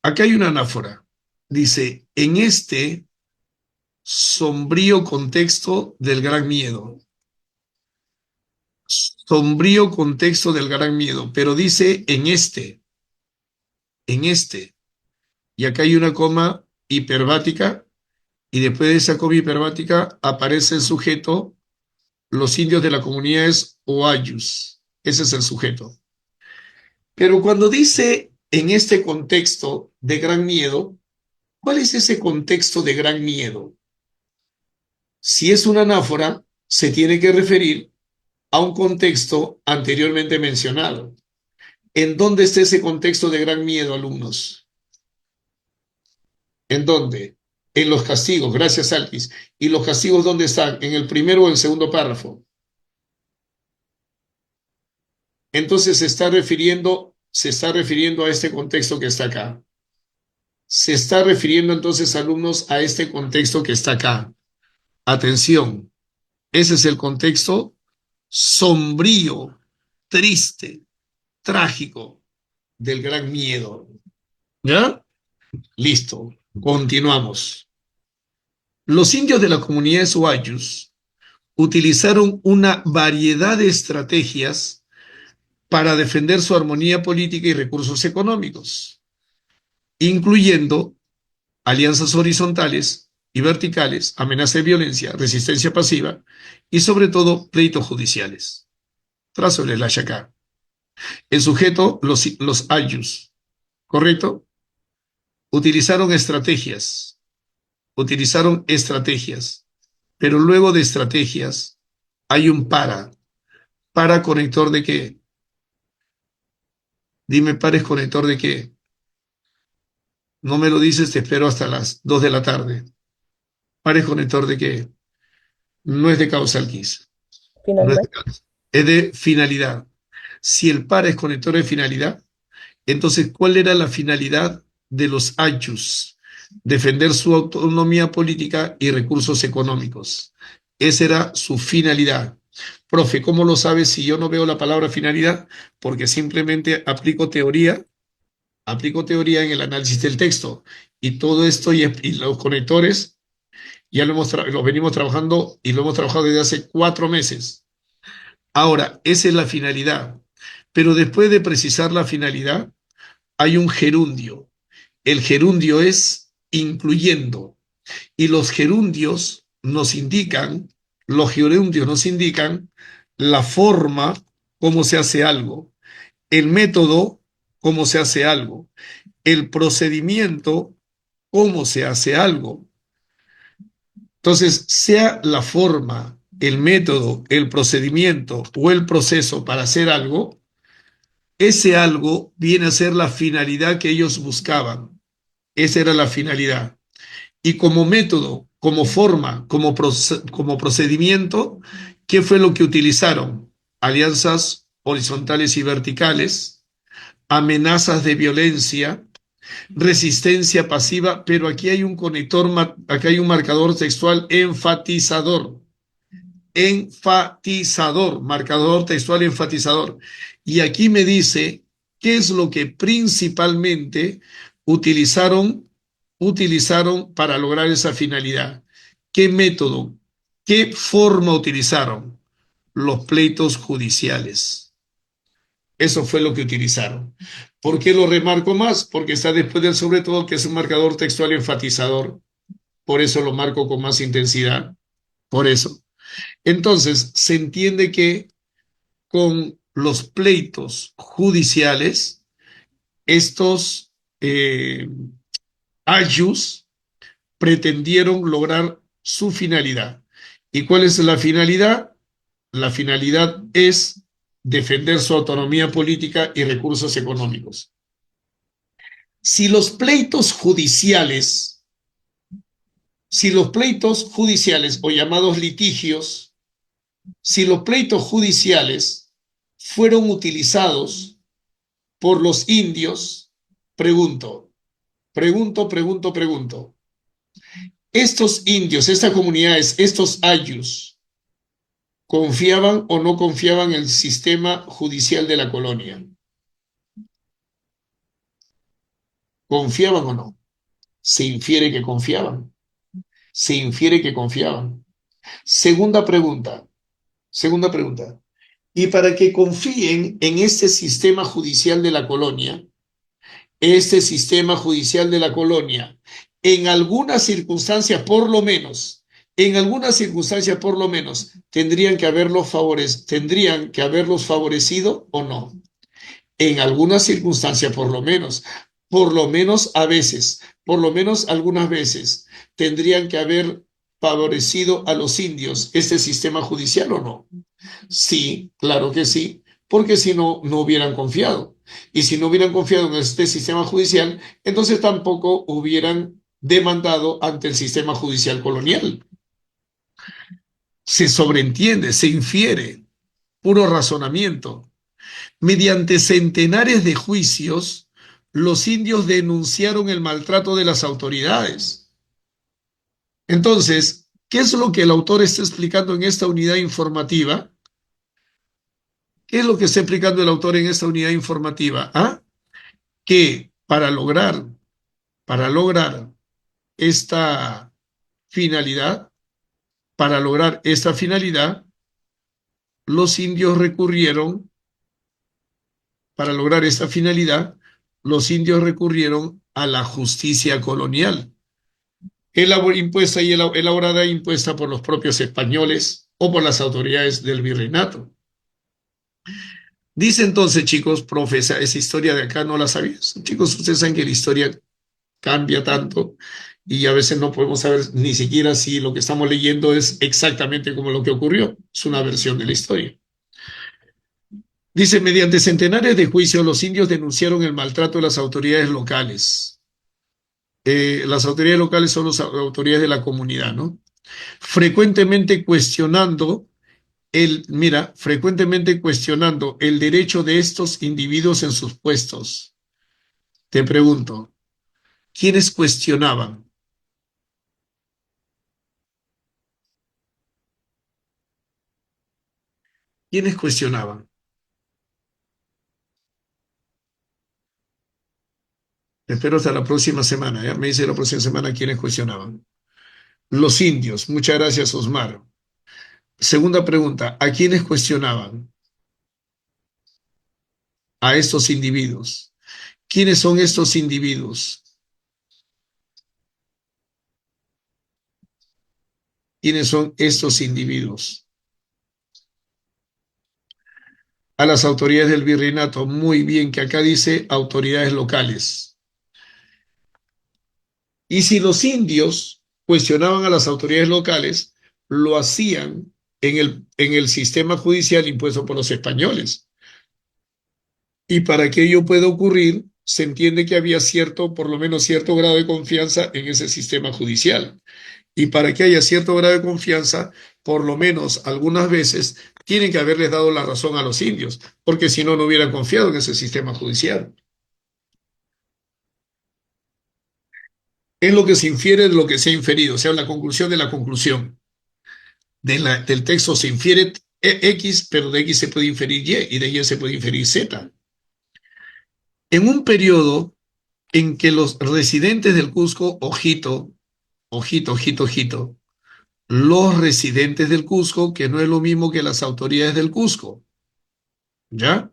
Acá hay una anáfora. Dice, en este sombrío contexto del gran miedo. Sombrío contexto del gran miedo, pero dice en este. Y acá hay una coma hiperbática, y después de esa coma hiperbática aparece el sujeto, los indios de la comunidad es Oayus. Ese es el sujeto. Pero cuando dice en este contexto de gran miedo, ¿cuál es ese contexto de gran miedo? Si es una anáfora, se tiene que referir a un contexto anteriormente mencionado. ¿En dónde está ese contexto de gran miedo, alumnos? ¿En dónde? En los castigos, gracias Alquis. ¿Y los castigos dónde están? ¿En el primero o el segundo párrafo? Entonces se está refiriendo a este contexto que está acá. Se está refiriendo entonces, alumnos, a este contexto que está acá. Atención, ese es el contexto sombrío, triste, trágico del gran miedo. ¿Ya? Listo, continuamos. Los indios de la comunidad de Suayus utilizaron una variedad de estrategias para defender su armonía política y recursos económicos, incluyendo alianzas horizontales y verticales, amenaza de violencia, resistencia pasiva y sobre todo pleitos judiciales. Trazo el slash acá. El sujeto, los ayus, ¿correcto? Utilizaron estrategias, pero luego de estrategias hay un para conector de qué. Dime, pares conector de qué. No me lo dices, te espero hasta las 2 de la tarde. Pares conector de qué. No es de causal quiz. No es Finalidad. de causa. Es de finalidad. Si el para es conector de finalidad, entonces, ¿cuál era la finalidad de los ayus? Defender su autonomía política y recursos económicos. Esa era su finalidad. Profe, ¿cómo lo sabes si yo no veo la palabra finalidad? Porque simplemente aplico teoría en el análisis del texto. Y todo esto y los conectores ya lo venimos trabajando y lo hemos trabajado desde hace 4 meses. Ahora, esa es la finalidad. Pero después de precisar la finalidad, hay un gerundio. El gerundio es incluyendo. Y los gerundios nos indican la forma, cómo se hace algo, el método, cómo se hace algo, el procedimiento, cómo se hace algo. Entonces, sea la forma, el método, el procedimiento o el proceso para hacer algo, ese algo viene a ser la finalidad que ellos buscaban. Esa era la finalidad. Y como método, como forma, como procedimiento, ¿qué fue lo que utilizaron? Alianzas horizontales y verticales, amenazas de violencia, resistencia pasiva, pero aquí hay un conector, aquí hay un marcador textual enfatizador, marcador textual enfatizador. Y aquí me dice qué es lo que principalmente utilizaron, utilizaron para lograr esa finalidad. ¿Qué método, qué forma utilizaron? Los pleitos judiciales. Eso fue lo que utilizaron. ¿Por qué lo remarco más? Porque está después del sobre todo, que es un marcador textual enfatizador. Por eso lo marco con más intensidad. Por eso. Entonces, se entiende que con los pleitos judiciales, estos ayus pretendieron lograr su finalidad. ¿Y cuál es la finalidad? La finalidad es defender su autonomía política y recursos económicos. Si los pleitos judiciales, si los pleitos judiciales o llamados litigios, si los pleitos judiciales fueron utilizados por los indios, pregunto, estos indios, estas comunidades, estos ayus, ¿confiaban o no confiaban en el sistema judicial de la colonia? ¿Confiaban o no? Se infiere que confiaban. Se infiere que confiaban. Segunda pregunta, segunda pregunta. Y para que confíen en este sistema judicial de la colonia, este sistema judicial de la colonia, en algunas circunstancias por lo menos, tendrían que tendrían que haberlos favorecido o no. En algunas circunstancias por lo menos a veces, por lo menos algunas veces, tendrían que haber favorecido a los indios este sistema judicial o no. Sí, claro que sí, porque si no, no hubieran confiado. Y si no hubieran confiado en este sistema judicial, entonces tampoco hubieran demandado ante el sistema judicial colonial. Se sobreentiende, se infiere, puro razonamiento. Mediante centenares de juicios, los indios denunciaron el maltrato de las autoridades. Entonces, ¿qué es lo que el autor está explicando en esta unidad informativa? ¿Qué es lo que está explicando el autor en esta unidad informativa? ¿Ah? Que para lograr esta finalidad, para lograr esta finalidad, los indios recurrieron, para lograr esta finalidad, los indios recurrieron a la justicia colonial, impuesta y elaborada e impuesta por los propios españoles o por las autoridades del virreinato. Dice entonces, chicos, profesa, esa historia de acá no la sabías. Chicos, ustedes saben que la historia cambia tanto y a veces no podemos saber ni siquiera si lo que estamos leyendo es exactamente como lo que ocurrió. Es una versión de la historia. Dice, mediante centenares de juicios, los indios denunciaron el maltrato de las autoridades locales. Las autoridades locales son las autoridades de la comunidad, ¿no? Frecuentemente cuestionando frecuentemente cuestionando el derecho de estos individuos en sus puestos. Te pregunto, ¿quiénes cuestionaban? ¿Quiénes cuestionaban? Espero hasta la próxima semana, ¿ya? Me dice la próxima semana quiénes cuestionaban. Los indios. Muchas gracias, Osmar. Segunda pregunta, ¿a quiénes cuestionaban? A estos individuos. ¿Quiénes son estos individuos? ¿Quiénes son estos individuos? A las autoridades del virreinato. Muy bien, que acá dice autoridades locales. Y si los indios cuestionaban a las autoridades locales, lo hacían en el sistema judicial impuesto por los españoles. Y para que ello pueda ocurrir, se entiende que había cierto, por lo menos cierto grado de confianza en ese sistema judicial. Y para que haya cierto grado de confianza, por lo menos algunas veces, tienen que haberles dado la razón a los indios, porque si no, no hubieran confiado en ese sistema judicial. Es lo que se infiere de lo que se ha inferido, o sea, la conclusión de la conclusión. Del texto se infiere X, pero de X se puede inferir Y y de Y se puede inferir Z. En un periodo en que los residentes del Cusco, ojito, ojito, ojito, ojito, los residentes del Cusco, que no es lo mismo que las autoridades del Cusco, ¿ya?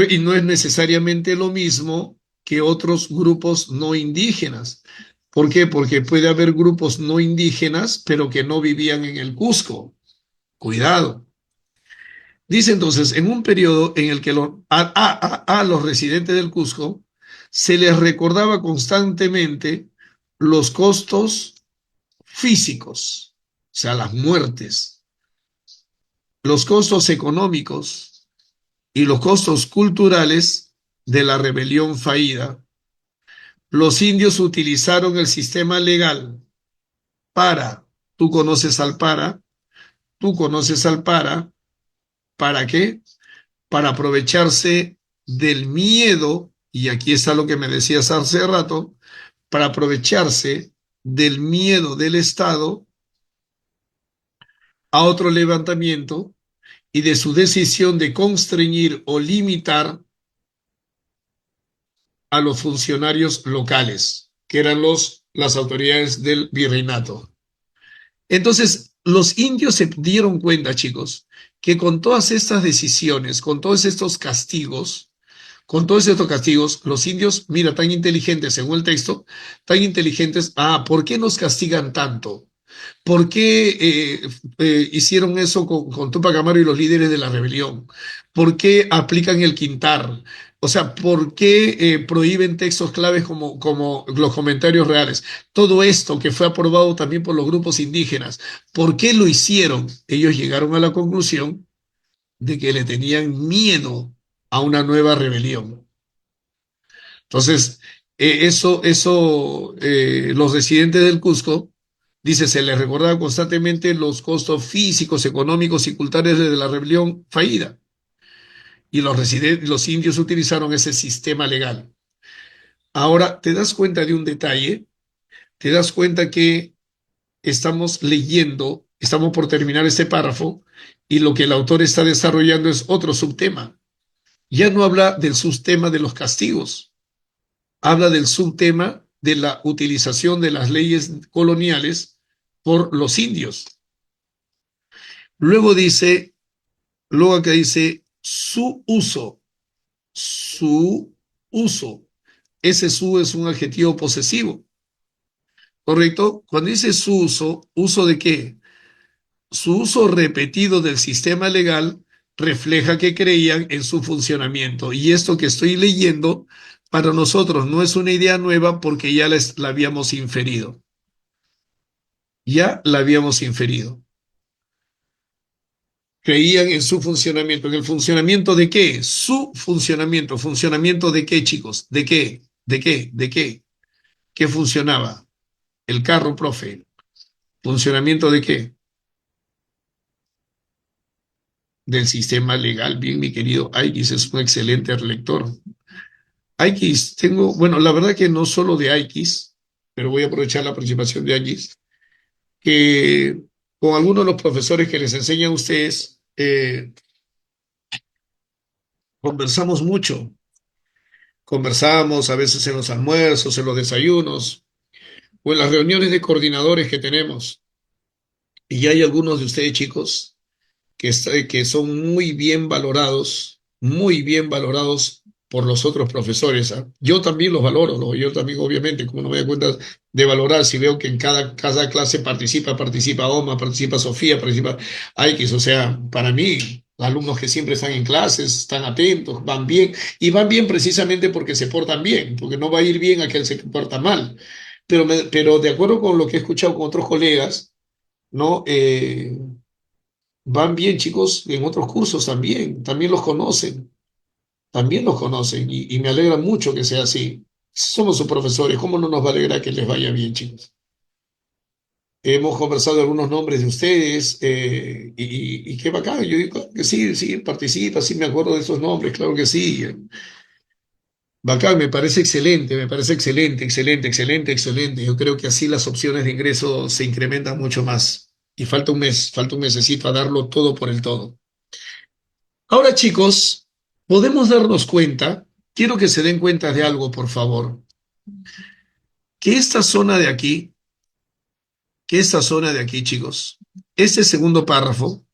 Y no es necesariamente lo mismo que otros grupos no indígenas. ¿Por qué? Porque puede haber grupos no indígenas, pero que no vivían en el Cusco. Cuidado. Dice entonces, en un periodo en el que a los residentes del Cusco se les recordaba constantemente los costos físicos, o sea, las muertes, los costos económicos y los costos culturales de la rebelión fallida. Los indios utilizaron el sistema legal para, tú conoces al para, tú conoces al ¿para qué? Para aprovecharse del miedo, y aquí está lo que me decías hace rato, para aprovecharse del miedo del Estado a otro levantamiento y de su decisión de constreñir o limitar a los funcionarios locales, que eran las autoridades del virreinato. Entonces, los indios se dieron cuenta, chicos, que con todas estas decisiones, con todos estos castigos, los indios, mira, tan inteligentes según el texto, tan inteligentes, ¿por qué nos castigan tanto? ¿Por qué hicieron eso con Tupac Amaru y los líderes de la rebelión? ¿Por qué aplican el quintar? O sea, ¿por qué prohíben textos claves como los comentarios reales? Todo esto que fue aprobado también por los grupos indígenas, ¿por qué lo hicieron? Ellos llegaron a la conclusión de que le tenían miedo a una nueva rebelión. Entonces, Los residentes del Cusco, dice, se les recordaba constantemente los costos físicos, económicos y culturales de la rebelión fallida. Y los indios utilizaron ese sistema legal. Ahora, te das cuenta de un detalle, te das cuenta que estamos leyendo, estamos por terminar este párrafo, y lo que el autor está desarrollando es otro subtema. Ya no habla del subtema de los castigos, habla del subtema de la utilización de las leyes coloniales por los indios. Luego dice, luego acá dice su uso. Ese su es un adjetivo posesivo, ¿correcto? Cuando dice su uso, ¿uso de qué? Su uso repetido del sistema legal refleja que creían en su funcionamiento. Y esto que estoy leyendo para nosotros no es una idea nueva porque ya la habíamos inferido. Ya la habíamos inferido. Creían en su funcionamiento. ¿En el funcionamiento de qué? Su funcionamiento. ¿Funcionamiento de qué, chicos? ¿De qué? ¿De qué? ¿De qué? ¿Qué funcionaba? El carro, profe. ¿Funcionamiento de qué? Del sistema legal. Bien, mi querido Aikis es un excelente lector. Aikis, tengo, bueno, la verdad que no solo de Aikis, pero voy a aprovechar la participación de Aikis, que con algunos de los profesores que les enseñan a ustedes, conversamos mucho. Conversamos a veces en los almuerzos, en los desayunos o en las reuniones de coordinadores que tenemos. Y hay algunos de ustedes, chicos, que son muy bien valorados por los otros profesores. ¿Ah? Yo también los valoro, yo también, obviamente, como no me doy cuenta de valorar si veo que en cada clase participa Oma, participa Sofía, participa Aikis. O sea, para mí, alumnos que siempre están en clases, están atentos, van bien, y van bien precisamente porque se portan bien, porque no va a ir bien a aquel se porta mal. Pero de acuerdo con lo que he escuchado con otros colegas, ¿no? Van bien, chicos, en otros cursos también los conocen y me alegra mucho que sea así. Somos sus profesores, ¿cómo no nos va a alegrar que les vaya bien, chicos? Hemos conversado algunos nombres de ustedes y qué bacán. Yo digo claro que sí, sí, participa, sí me acuerdo de esos nombres, claro que sí. Bacán, me parece excelente, me parece excelente, excelente, excelente, excelente. Yo creo que así las opciones de ingreso se incrementan mucho más. Y falta un mesecito a darlo todo por el todo. Ahora, chicos, podemos darnos cuenta, quiero que se den cuenta de algo, por favor, que esta zona de aquí, que esta zona de aquí, chicos, este segundo párrafo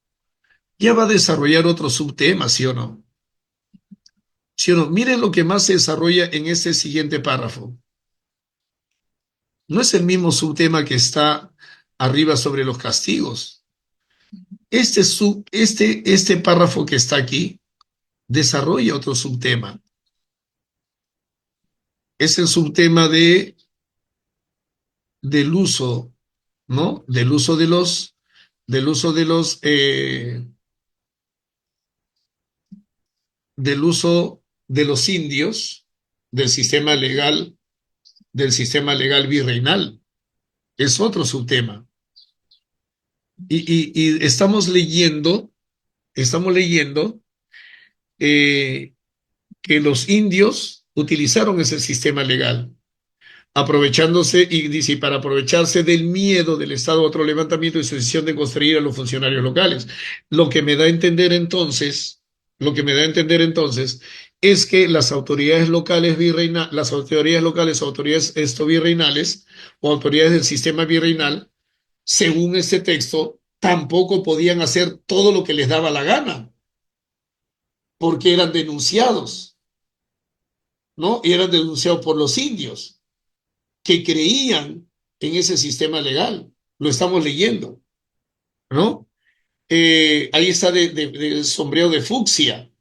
ya va a desarrollar otro subtema, ¿sí o no? ¿Sí o no? Miren lo que más se desarrolla en este siguiente párrafo. No es el mismo subtema que está arriba sobre los castigos. Este párrafo que está aquí desarrolla otro subtema. Es el subtema del uso, ¿no? Del uso del uso de los indios del sistema legal, del sistema legal virreinal. Es otro subtema. Y estamos leyendo eh, que los indios utilizaron ese sistema legal aprovechándose, y dice, para aprovecharse del miedo del Estado a otro levantamiento y su decisión de construir a los funcionarios locales. Lo que me da a entender entonces, lo que me da a entender entonces es que las autoridades locales las autoridades locales, autoridades virreinales o autoridades del sistema virreinal, según este texto, tampoco podían hacer todo lo que les daba la gana, porque eran denunciados, ¿no? Y eran denunciados por los indios que creían en ese sistema legal. Lo estamos leyendo, ¿no? Ahí está de sombrero de fucsia.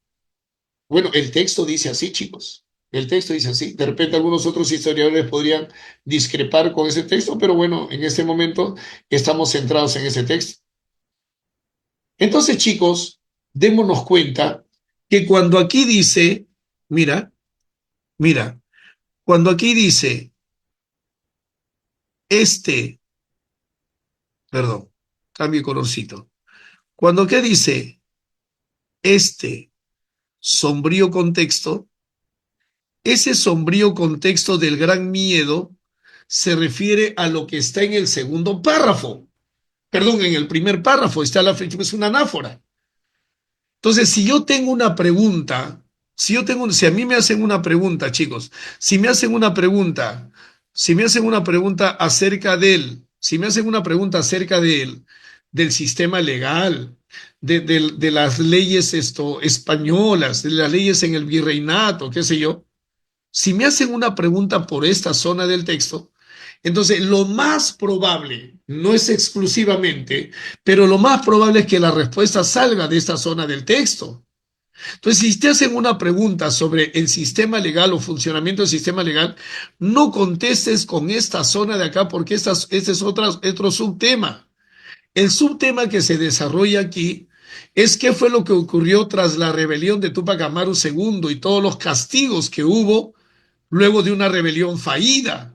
Bueno, el texto dice así, chicos. El texto dice así. De repente algunos otros historiadores podrían discrepar con ese texto, pero bueno, en este momento estamos centrados en ese texto. Entonces, chicos, démonos cuenta que cuando aquí dice, mira, mira, Cuando aquí dice, este, perdón, cambio de colorcito. Cuando aquí dice, este sombrío contexto, ese sombrío contexto del gran miedo se refiere a lo que está en el segundo párrafo. Perdón, en el primer párrafo está es una anáfora. Entonces, si yo tengo una pregunta, si a mí me hacen una pregunta, chicos, si me hacen una pregunta, si me hacen una pregunta acerca si me hacen una pregunta acerca del sistema legal, de las leyes españolas, de las leyes en el virreinato, qué sé yo, si me hacen una pregunta por esta zona del texto, entonces lo más probable, no es exclusivamente, pero lo más probable es que la respuesta salga de esta zona del texto. Entonces, si te hacen una pregunta sobre el sistema legal o funcionamiento del sistema legal, no contestes con esta zona de acá porque este es otro subtema. El subtema que se desarrolla aquí es qué fue lo que ocurrió tras la rebelión de Túpac Amaru II y todos los castigos que hubo luego de una rebelión fallida.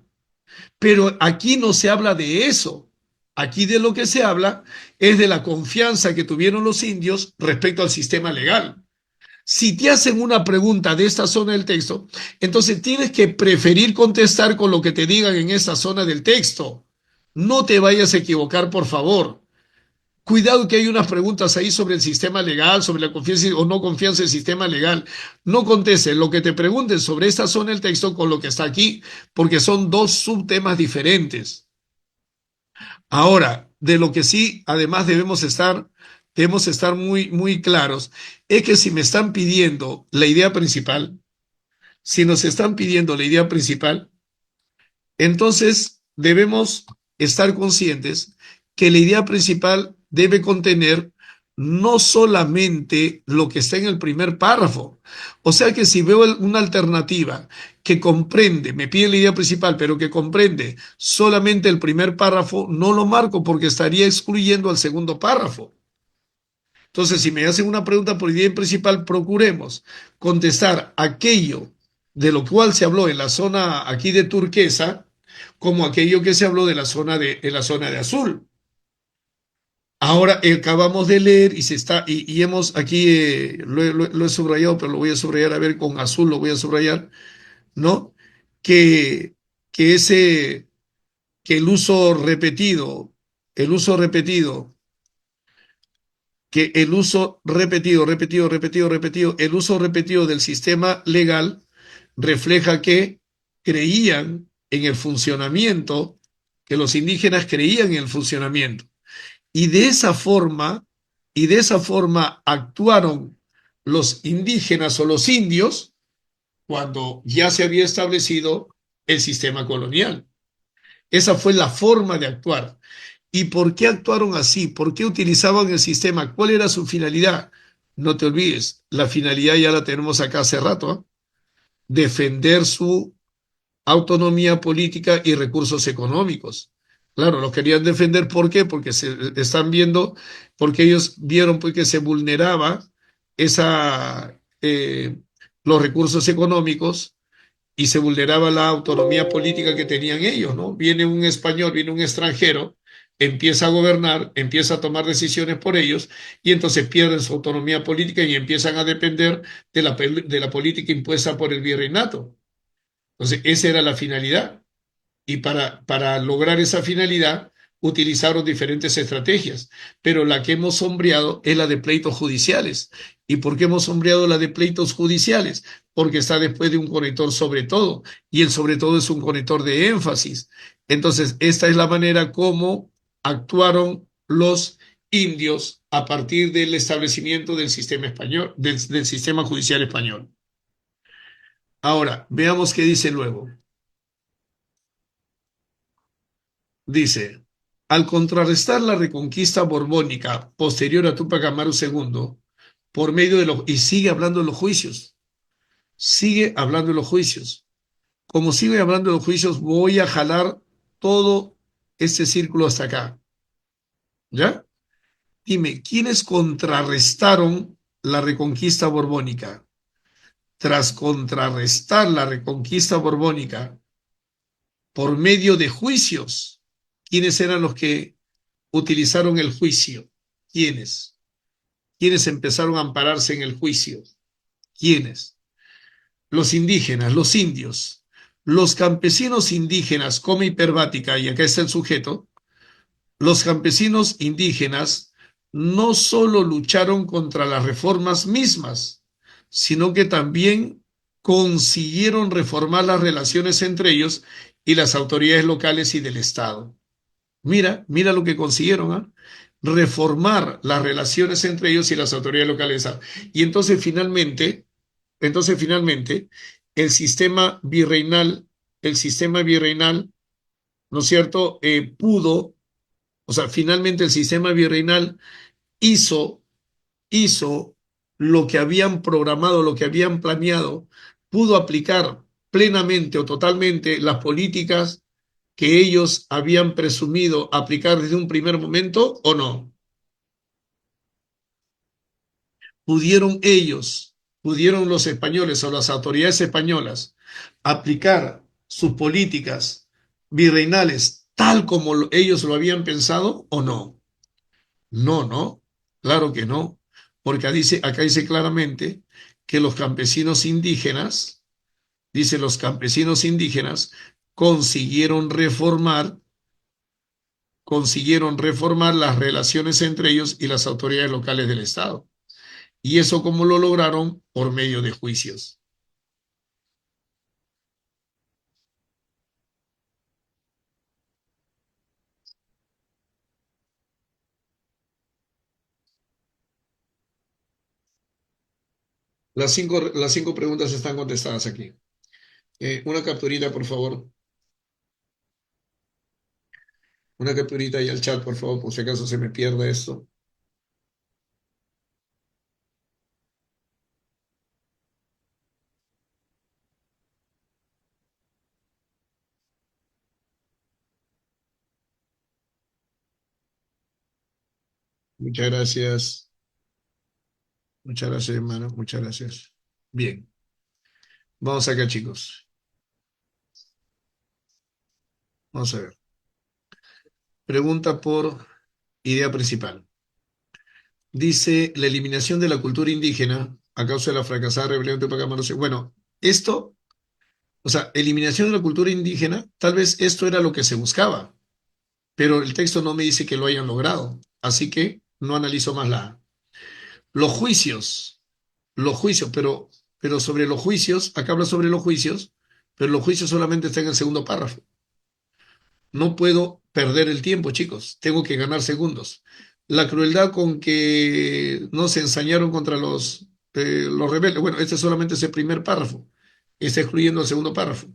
Pero aquí no se habla de eso. Aquí de lo que se habla es de la confianza que tuvieron los indios respecto al sistema legal. Si te hacen una pregunta de esta zona del texto, entonces tienes que preferir contestar con lo que te digan en esta zona del texto. No te vayas a equivocar, por favor. Cuidado que hay unas preguntas ahí sobre el sistema legal, sobre la confianza o no confianza en el sistema legal. No contestes lo que te pregunten sobre esta zona del texto con lo que está aquí, porque son dos subtemas diferentes. Ahora, de lo que sí, además debemos estar muy, muy claros, es que si me están pidiendo la idea principal, si nos están pidiendo la idea principal, entonces debemos estar conscientes que la idea principal debe contener no solamente lo que está en el primer párrafo. O sea que si veo una alternativa que comprende, me pide la idea principal, pero que comprende solamente el primer párrafo, no lo marco porque estaría excluyendo al segundo párrafo. Entonces, si me hacen una pregunta por idea principal, procuremos contestar aquello de lo cual se habló en la zona aquí de turquesa, como aquello que se habló de en la zona de azul. Ahora acabamos de leer y hemos aquí, lo he subrayado, pero lo voy a subrayar, a ver, con azul lo voy a subrayar, ¿no? Que, que ese, que el uso repetido que el uso repetido del sistema legal refleja que creían en el funcionamiento, que los indígenas creían en el funcionamiento. Y de esa forma, y de esa forma actuaron los indígenas o los indios cuando ya se había establecido el sistema colonial. Esa fue la forma de actuar. ¿Y por qué actuaron así? ¿Por qué utilizaban el sistema? ¿Cuál era su finalidad? No te olvides, la finalidad ya la tenemos acá hace rato, ¿eh? Defender su autonomía política y recursos económicos. Claro, lo querían defender, ¿por qué? Porque se están viendo, porque ellos vieron pues, que se vulneraba esa, los recursos económicos y se vulneraba la autonomía política que tenían ellos, ¿no? Viene un español, viene un extranjero, empieza a gobernar, empieza a tomar decisiones por ellos y entonces pierden su autonomía política y empiezan a depender de la política impuesta por el virreinato. Entonces, esa era la finalidad. Y para lograr esa finalidad utilizaron diferentes estrategias, pero la que hemos sombreado es la de pleitos judiciales. ¿Y por qué hemos sombreado la de pleitos judiciales? Porque está después de un conector sobre todo, y el sobre todo es un conector de énfasis. Entonces, esta es la manera como actuaron los indios a partir del establecimiento del sistema español, del sistema judicial español. Ahora, veamos qué dice luego. Dice, al contrarrestar la reconquista borbónica posterior a Túpac Amaru II, por medio de los, y sigue hablando de los juicios, sigue hablando de los juicios. Como sigue hablando de los juicios, voy a jalar todo este círculo hasta acá, ¿ya? Dime, ¿quiénes contrarrestaron la reconquista borbónica? tras contrarrestar la reconquista borbónica por medio de juicios. ¿Quiénes eran los que utilizaron el juicio? ¿Quiénes? ¿Quiénes empezaron a ampararse en el juicio? ¿Quiénes? Los indígenas, los indios. Los campesinos indígenas, coma hiperbática, y acá está el sujeto, los campesinos indígenas no solo lucharon contra las reformas mismas, sino que también consiguieron reformar las relaciones entre ellos y las autoridades locales y del Estado. Mira, mira lo que consiguieron, ¿eh? Reformar las relaciones entre ellos y las autoridades locales. Y entonces finalmente, el sistema virreinal, ¿no es cierto? Finalmente el sistema virreinal hizo, hizo lo que habían programado, lo que habían planeado, pudo aplicar plenamente o totalmente las políticas que ellos habían presumido aplicar desde un primer momento o no. Pudieron ellos, pudieron los españoles o las autoridades españolas aplicar sus políticas virreinales tal como ellos lo habían pensado o no. No, no, claro que no, porque acá dice claramente que los campesinos indígenas, dice los campesinos indígenas, consiguieron reformar, consiguieron reformar las relaciones entre ellos y las autoridades locales del Estado. ¿Y eso cómo lo lograron? Por medio de juicios. Las cinco preguntas están contestadas aquí. Una capturita, por favor. Una capturita ahí al chat, por favor, por si acaso se me pierde esto. Muchas gracias. Muchas gracias, hermano. Muchas gracias. Bien, vamos acá, chicos. Vamos a ver. Pregunta por idea principal. Dice la eliminación de la cultura indígena a causa de la fracasada rebelión de Tupac Amaru. Bueno, esto, eliminación de la cultura indígena, tal vez esto era lo que se buscaba, pero el texto no me dice que lo hayan logrado, así que no analizo más la. Los juicios, pero sobre los juicios, acá habla sobre los juicios, pero los juicios solamente están en el segundo párrafo. No puedo perder el tiempo, chicos. Tengo que ganar segundos. La crueldad con que no se ensañaron contra los rebeldes. Bueno, este solamente es el primer párrafo. Está excluyendo el segundo párrafo.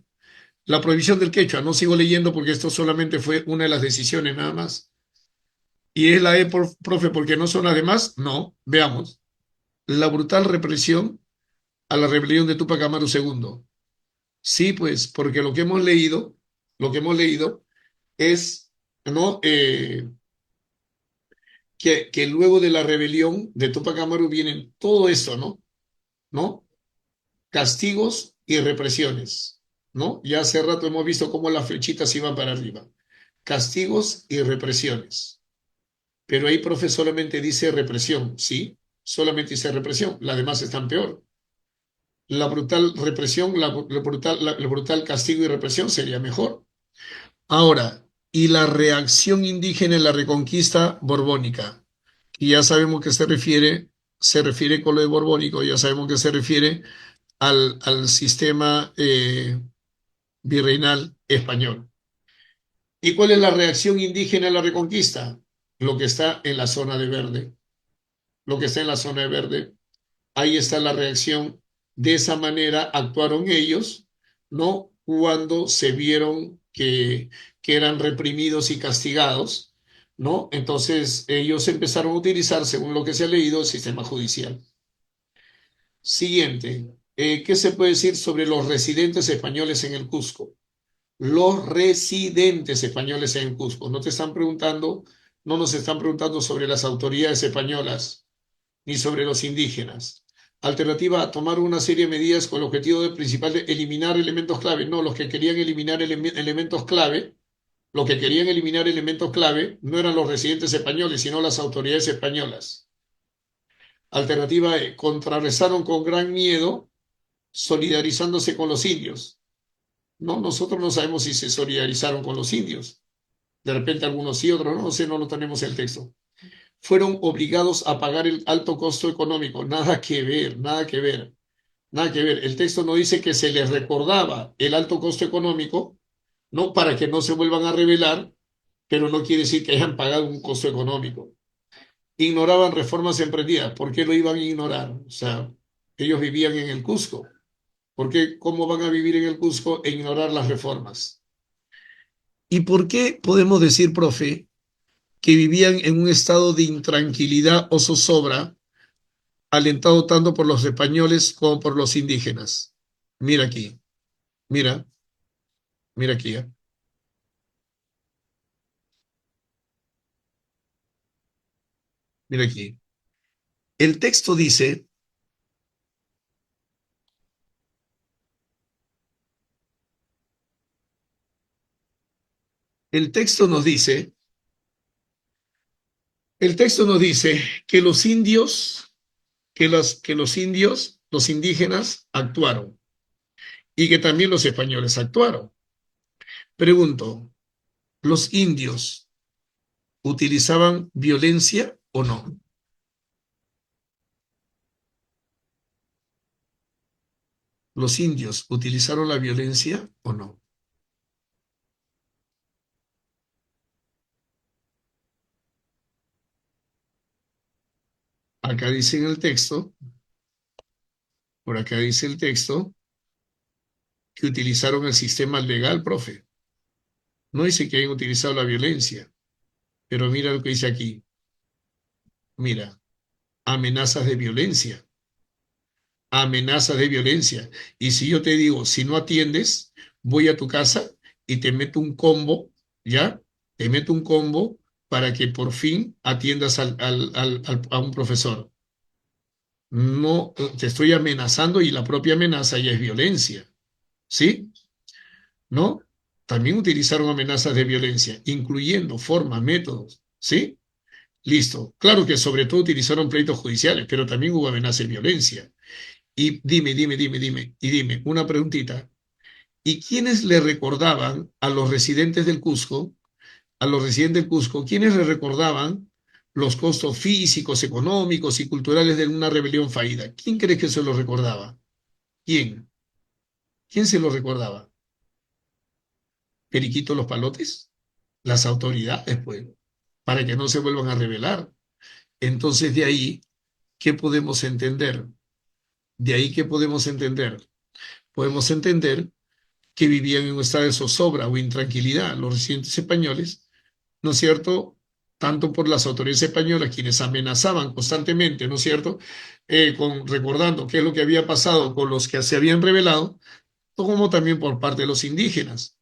La prohibición del quechua. No sigo leyendo porque esto solamente fue una de las decisiones nada más. ¿Y es la profe, porque no son las demás? No. Veamos. La brutal represión a la rebelión de Tupac Amaru II. Sí, pues, porque lo que hemos leído es, ¿no? Que luego de la rebelión de Tupac Amaru vienen todo eso, ¿no? ¿No? Castigos y represiones, ¿no? Ya hace rato hemos visto cómo las flechitas iban para arriba. Castigos y represiones. Pero ahí, profe, solamente dice represión, ¿sí? Solamente dice represión. Las demás están peor. La brutal represión, la brutal castigo y represión sería mejor. Ahora, y la reacción indígena en la reconquista borbónica. Y ya sabemos que se refiere con lo de borbónico, ya sabemos que se refiere al sistema virreinal español. ¿Y cuál es la reacción indígena a la reconquista? Lo que está en la zona de verde. Lo que está en la zona de verde. Ahí está la reacción. De esa manera actuaron ellos, ¿no? Cuando se vieron que eran reprimidos y castigados, ¿no? Entonces ellos empezaron a utilizar, según lo que se ha leído, el sistema judicial. Siguiente, ¿qué se puede decir sobre los residentes españoles en el Cusco? Los residentes españoles en el Cusco. No nos están preguntando sobre las autoridades españolas ni sobre los indígenas. Alternativa A, tomar una serie de medidas con el objetivo principal de eliminar elementos clave. No, los que querían eliminar elementos clave, los que querían eliminar elementos clave no eran los residentes españoles, sino las autoridades españolas. Alternativa E, contrarrestaron con gran miedo solidarizándose con los indios. No, nosotros no sabemos si se solidarizaron con los indios. De repente algunos sí, otros no, no sé, no lo tenemos en el texto. Fueron obligados a pagar el alto costo económico. Nada que ver, nada que ver, nada que ver. El texto no dice que se les recordaba el alto costo económico, no para que no se vuelvan a rebelar, pero no quiere decir que hayan pagado un costo económico. Ignoraban reformas emprendidas. ¿Por qué lo iban a ignorar? O sea, ellos vivían en el Cusco. ¿Por qué? ¿Cómo van a vivir en el Cusco e ignorar las reformas? ¿Y por qué podemos decir, profe, que vivían en un estado de intranquilidad o zozobra, alentado tanto por los españoles como por los indígenas? Mira aquí, mira, mira aquí, ¿eh? Mira aquí. El texto dice, el texto nos dice, el texto nos dice que los indios, que los indios, los indígenas actuaron y que también los españoles actuaron. Pregunto, ¿los indios utilizaban violencia o no? ¿Los indios utilizaron la violencia o no? Acá dice en el texto, por acá dice el texto, que utilizaron el sistema legal, profe. No dice que hayan utilizado la violencia, pero mira lo que dice aquí. Mira, amenazas de violencia, amenazas de violencia. Y si yo te digo, si no atiendes, voy a tu casa y te meto un combo, ¿ya? Te meto un combo para que por fin atiendas a un profesor. No, te estoy amenazando y la propia amenaza ya es violencia, ¿sí? ¿No? También utilizaron amenazas de violencia, incluyendo formas, métodos, ¿sí? Listo. Claro que sobre todo utilizaron pleitos judiciales, pero también hubo amenaza de violencia. Y dime, una preguntita. ¿Y quiénes le recordaban a los residentes del Cusco, quiénes le recordaban los costos físicos, económicos y culturales de una rebelión fallida? ¿Quién cree que se lo recordaba? ¿Quién? ¿Quién se lo recordaba? ¿Periquito los palotes? Las autoridades, pues, para que no se vuelvan a rebelar. Entonces, de ahí, ¿qué podemos entender? De ahí, ¿qué podemos entender? Podemos entender que vivían en un estado de zozobra o intranquilidad los residentes españoles, ¿no es cierto? Tanto por las autoridades españolas, quienes amenazaban constantemente, ¿no es cierto? Recordando qué es lo que había pasado con los que se habían rebelado, como también por parte de los indígenas,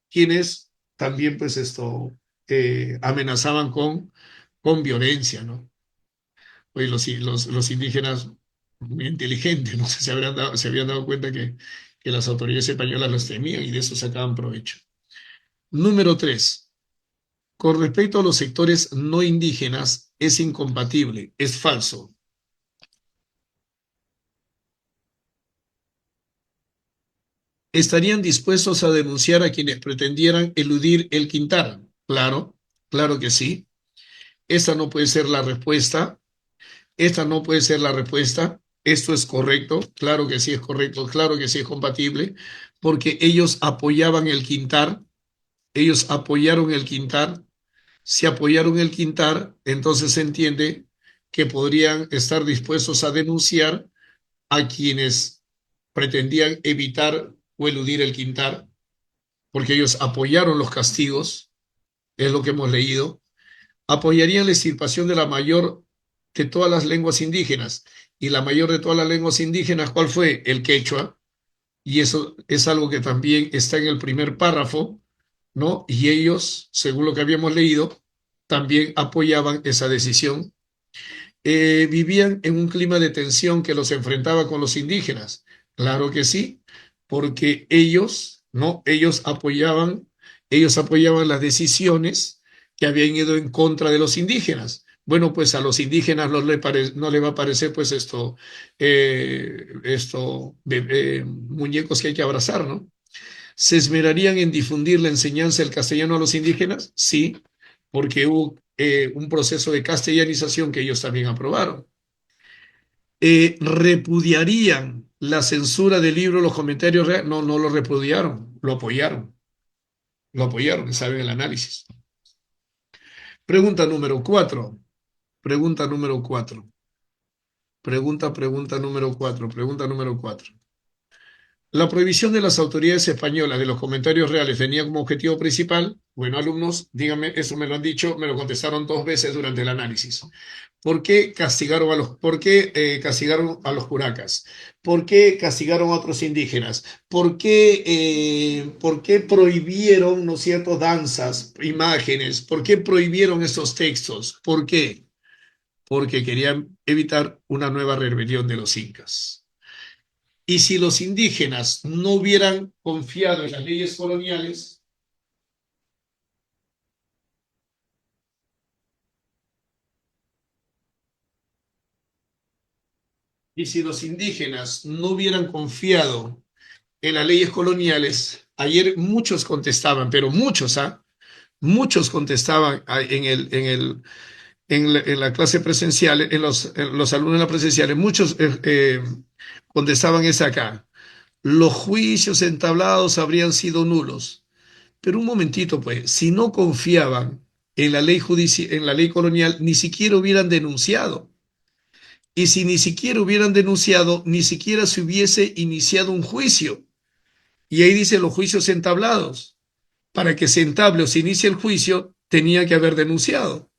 quienes también, pues, amenazaban con violencia, ¿no? Oye, los indígenas, muy inteligentes, ¿no? Se habían dado cuenta que las autoridades españolas los temían y de eso sacaban provecho. Número 3. Con respecto a los sectores no indígenas, es incompatible, es falso. ¿Estarían dispuestos a denunciar a quienes pretendieran eludir el Quintar? Claro, claro que sí. Esta no puede ser la respuesta. Esta no puede ser la respuesta. Esto es correcto. Claro que sí es correcto. Claro que sí es compatible. Porque ellos apoyaban el Quintar. Ellos apoyaron el Quintar. Si apoyaron el Quintar, entonces se entiende que podrían estar dispuestos a denunciar a quienes pretendían evitar o eludir el Quintar, porque ellos apoyaron los castigos, es lo que hemos leído, apoyarían la extirpación de la mayor de todas las lenguas indígenas. Y la mayor de todas las lenguas indígenas, ¿cuál fue? El quechua. Y eso es algo que también está en el primer párrafo, ¿no? Y ellos, según lo que habíamos leído, también apoyaban esa decisión. ¿Vivían en un clima de tensión que los enfrentaba con los indígenas? Claro que sí, porque ellos, ¿no? Ellos apoyaban las decisiones que habían ido en contra de los indígenas. Bueno, pues a los indígenas no le va a parecer pues muñecos que hay que abrazar, ¿no? ¿Se esmerarían en difundir la enseñanza del castellano a los indígenas? Sí, porque hubo un proceso de castellanización que ellos también aprobaron. ¿Repudiarían la censura del libro, los comentarios reales? No, no lo repudiaron, lo apoyaron, saben el análisis. Pregunta número 4. Pregunta número 4. Pregunta número 4. Pregunta número 4. La prohibición de las autoridades españolas de los comentarios reales tenía como objetivo principal, bueno, alumnos, díganme, eso me lo han dicho, me lo contestaron 2 veces durante el análisis. ¿Por qué castigaron a los curacas? ¿Por qué castigaron a otros indígenas? Por qué prohibieron, ¿no es cierto?, danzas, imágenes? ¿Por qué prohibieron esos textos? ¿Por qué? Porque querían evitar una nueva rebelión de los incas. Y si los indígenas no hubieran confiado en las leyes coloniales, y si los indígenas no hubieran confiado en las leyes coloniales, ayer muchos contestaban, pero muchos, ¿ah? Muchos contestaban en la clase presencial, en los alumnos de la presencial, muchos contestaban esa acá. Los juicios entablados habrían sido nulos. Pero un momentito, pues, si no confiaban en la ley en la ley colonial, ni siquiera hubieran denunciado. Y si ni siquiera hubieran denunciado, ni siquiera se hubiese iniciado un juicio. Y ahí dice los juicios entablados. Para que se entable o se inicie el juicio, tenía que haber denunciado.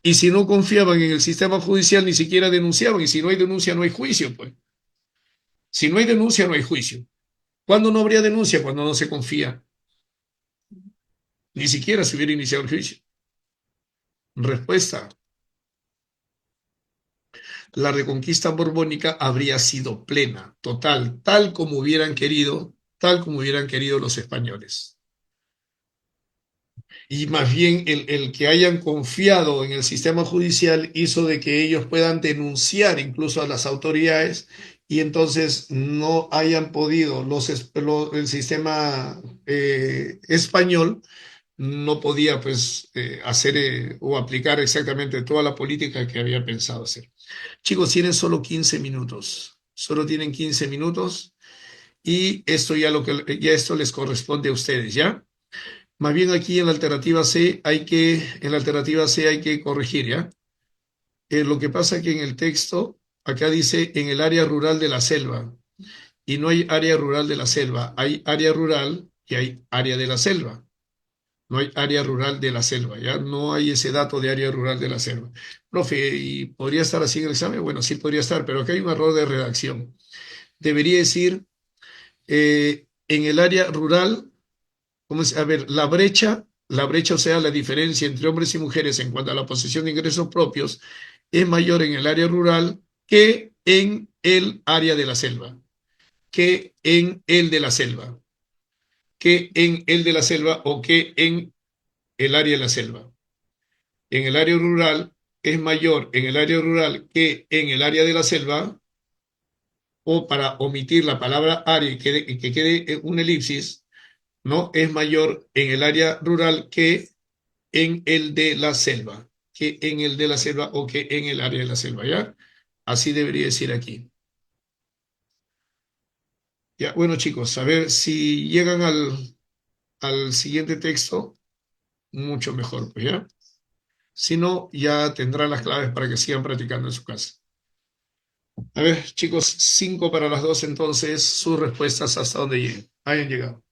Y si no confiaban en el sistema judicial, ni siquiera denunciaban. Y si no hay denuncia, no hay juicio, pues. Si no hay denuncia, no hay juicio. ¿Cuándo no habría denuncia? Cuando no se confía. Ni siquiera se hubiera iniciado el juicio. Respuesta. La reconquista borbónica habría sido plena, total, tal como hubieran querido los españoles. Y más bien el que hayan confiado en el sistema judicial hizo de que ellos puedan denunciar incluso a las autoridades y entonces no hayan podido, el sistema español no podía pues hacer o aplicar exactamente toda la política que había pensado hacer. Chicos, tienen solo 15 minutos. Solo tienen 15 minutos y ya esto les corresponde a ustedes, ¿ya? Más bien aquí en la alternativa C hay que corregir, ¿ya? Lo que pasa que en el texto, acá dice en el área rural de la selva, y no hay área rural de la selva, hay área rural y hay área de la selva. No hay área rural de la selva, ¿ya? No hay ese dato de área rural de la selva. Profe, ¿y podría estar así en el examen? Bueno, sí podría estar, pero acá hay un error de redacción. Debería decir, en el área rural, ¿cómo es? A ver, la brecha, o sea, la diferencia entre hombres y mujeres en cuanto a la posesión de ingresos propios, es mayor en el área rural que en el área de la selva, que en el de la selva, que en el de la selva o que en el área de la selva. En el área rural es mayor en el área rural que en el área de la selva, o para omitir la palabra área y que quede un elipsis, ¿no? Es mayor en el área rural que en el de la selva, que en el de la selva o que en el área de la selva, ¿ya? Así debería decir aquí. Ya, bueno, chicos, a ver si llegan al siguiente texto, mucho mejor, pues, ¿ya? Si no, ya tendrán las claves para que sigan practicando en su casa. A ver, chicos, 5 para las 2, entonces, sus respuestas hasta donde lleguen. Hayan llegado.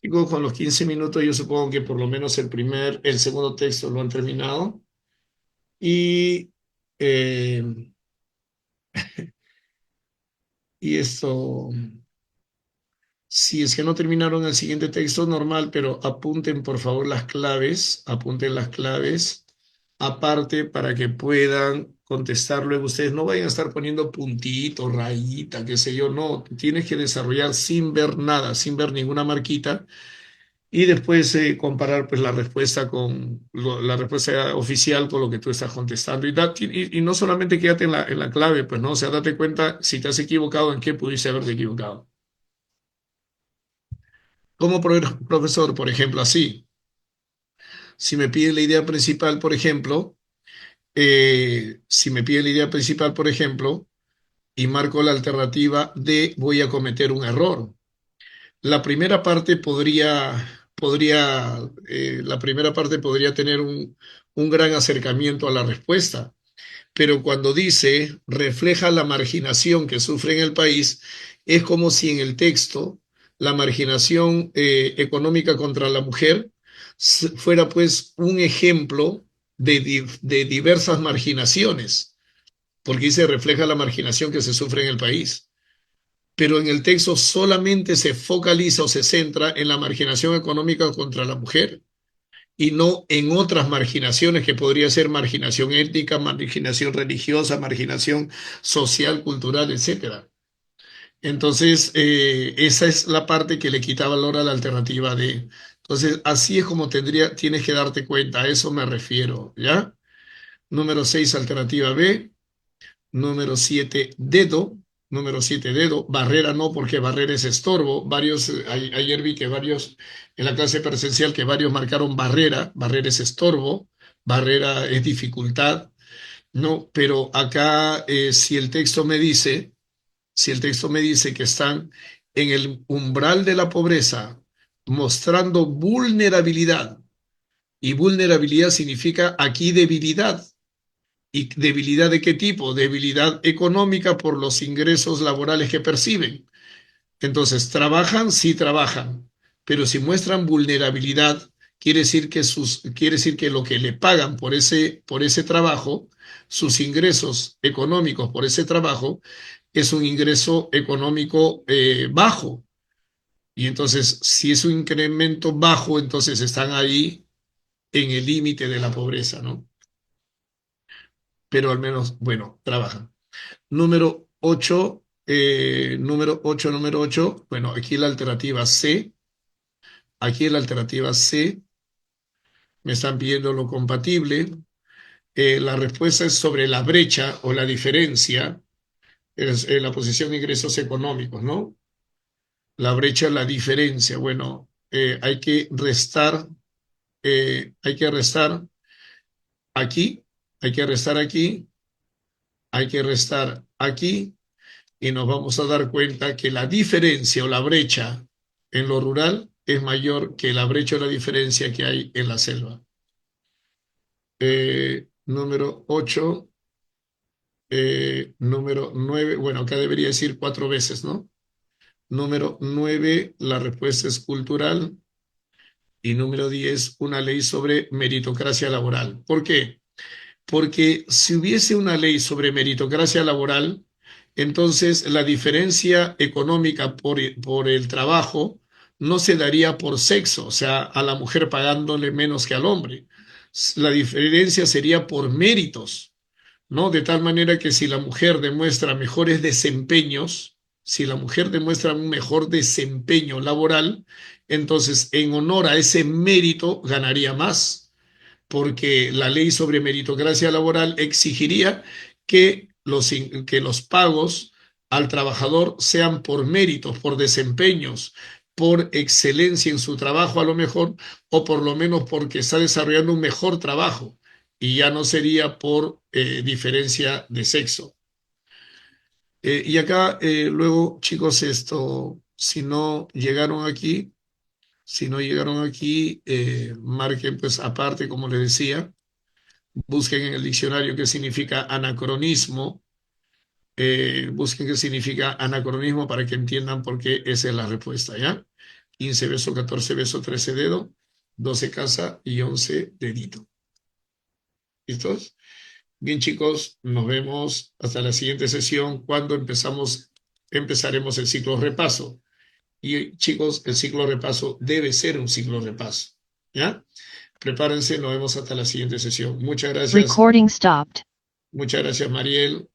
Chicos, con los 15 minutos yo supongo que por lo menos el segundo texto lo han terminado. Y, eh, y esto, si es que no terminaron el siguiente texto, normal, pero apunten por favor las claves, apunten las claves aparte para que puedan contestar luego ustedes. No vayan a estar poniendo puntito, rayita, qué sé yo, no, tienes que desarrollar sin ver nada, sin ver ninguna marquita y después comparar pues la respuesta la respuesta oficial con lo que tú estás contestando. Y no solamente quédate en la clave, pues no, o sea, date cuenta si te has equivocado, en qué pudiste haberte equivocado. Como profesor, por ejemplo, así, si me pide la idea principal, por ejemplo, si me pide la idea principal, por ejemplo, y marco la alternativa de voy a cometer un error. La primera parte la primera parte podría tener un gran acercamiento a la respuesta, pero cuando dice refleja la marginación que sufre en el país, es como si en el texto la marginación económica contra la mujer fuera pues un ejemplo de diversas marginaciones, porque dice refleja la marginación que se sufre en el país, pero en el texto solamente se focaliza o se centra en la marginación económica contra la mujer y no en otras marginaciones que podría ser marginación étnica, marginación religiosa, marginación social, cultural, etcétera. Entonces, esa es la parte que le quita valor a la alternativa D. Entonces, así es como tienes que darte cuenta, a eso me refiero, ¿ya? Número 6, alternativa B. Número 7, dedo. Número 7, dedo. Barrera no, porque barrera es estorbo. Ayer vi que varios, en la clase presencial, que varios marcaron barrera. Barrera es estorbo. Barrera es dificultad. No, pero acá, si el texto me dice que están en el umbral de la pobreza, mostrando vulnerabilidad, y vulnerabilidad significa aquí debilidad. ¿Y debilidad de qué tipo? Debilidad económica por los ingresos laborales que perciben. Entonces, trabajan, sí trabajan, pero si muestran vulnerabilidad, quiere decir que lo que le pagan por ese trabajo, sus ingresos económicos por ese trabajo, es un ingreso económico bajo. Y entonces, si es un incremento bajo, entonces están ahí en el límite de la pobreza, ¿no? Pero al menos, bueno, trabajan. Número 8. Bueno, aquí la alternativa C, me están pidiendo lo compatible. La respuesta es sobre la brecha o la diferencia, es la posición de ingresos económicos, ¿no? La brecha, la diferencia. Bueno, hay que restar aquí, hay que restar aquí, hay que restar aquí y nos vamos a dar cuenta que la diferencia o la brecha en lo rural es mayor que la brecha o la diferencia que hay en la selva. Número 8, número 9, bueno, acá debería decir 4 veces, ¿no? Número 9, la respuesta es cultural. Y número 10, una ley sobre meritocracia laboral. ¿Por qué? Porque si hubiese una ley sobre meritocracia laboral, entonces la diferencia económica por el trabajo no se daría por sexo, o sea, a la mujer pagándole menos que al hombre. La diferencia sería por méritos, ¿no? De tal manera que si la mujer demuestra mejores desempeños, si la mujer demuestra un mejor desempeño laboral, entonces en honor a ese mérito ganaría más porque la ley sobre meritocracia laboral exigiría que los pagos al trabajador sean por méritos, por desempeños, por excelencia en su trabajo a lo mejor, o por lo menos porque está desarrollando un mejor trabajo, y ya no sería por diferencia de sexo. Y acá, luego, chicos, si no llegaron aquí, marquen pues aparte, como les decía. Busquen en el diccionario qué significa anacronismo, busquen qué significa anacronismo para que entiendan por qué esa es la respuesta, ¿ya? 15 beso, 14 beso, 13 dedo, 12 casa y 11 dedito. ¿Listos? Bien, chicos, nos vemos hasta la siguiente sesión cuando empezaremos el ciclo repaso. Y chicos, el ciclo repaso debe ser un ciclo repaso. ¿Ya? Prepárense, nos vemos hasta la siguiente sesión. Muchas gracias. Recording stopped. Muchas gracias, Mariel.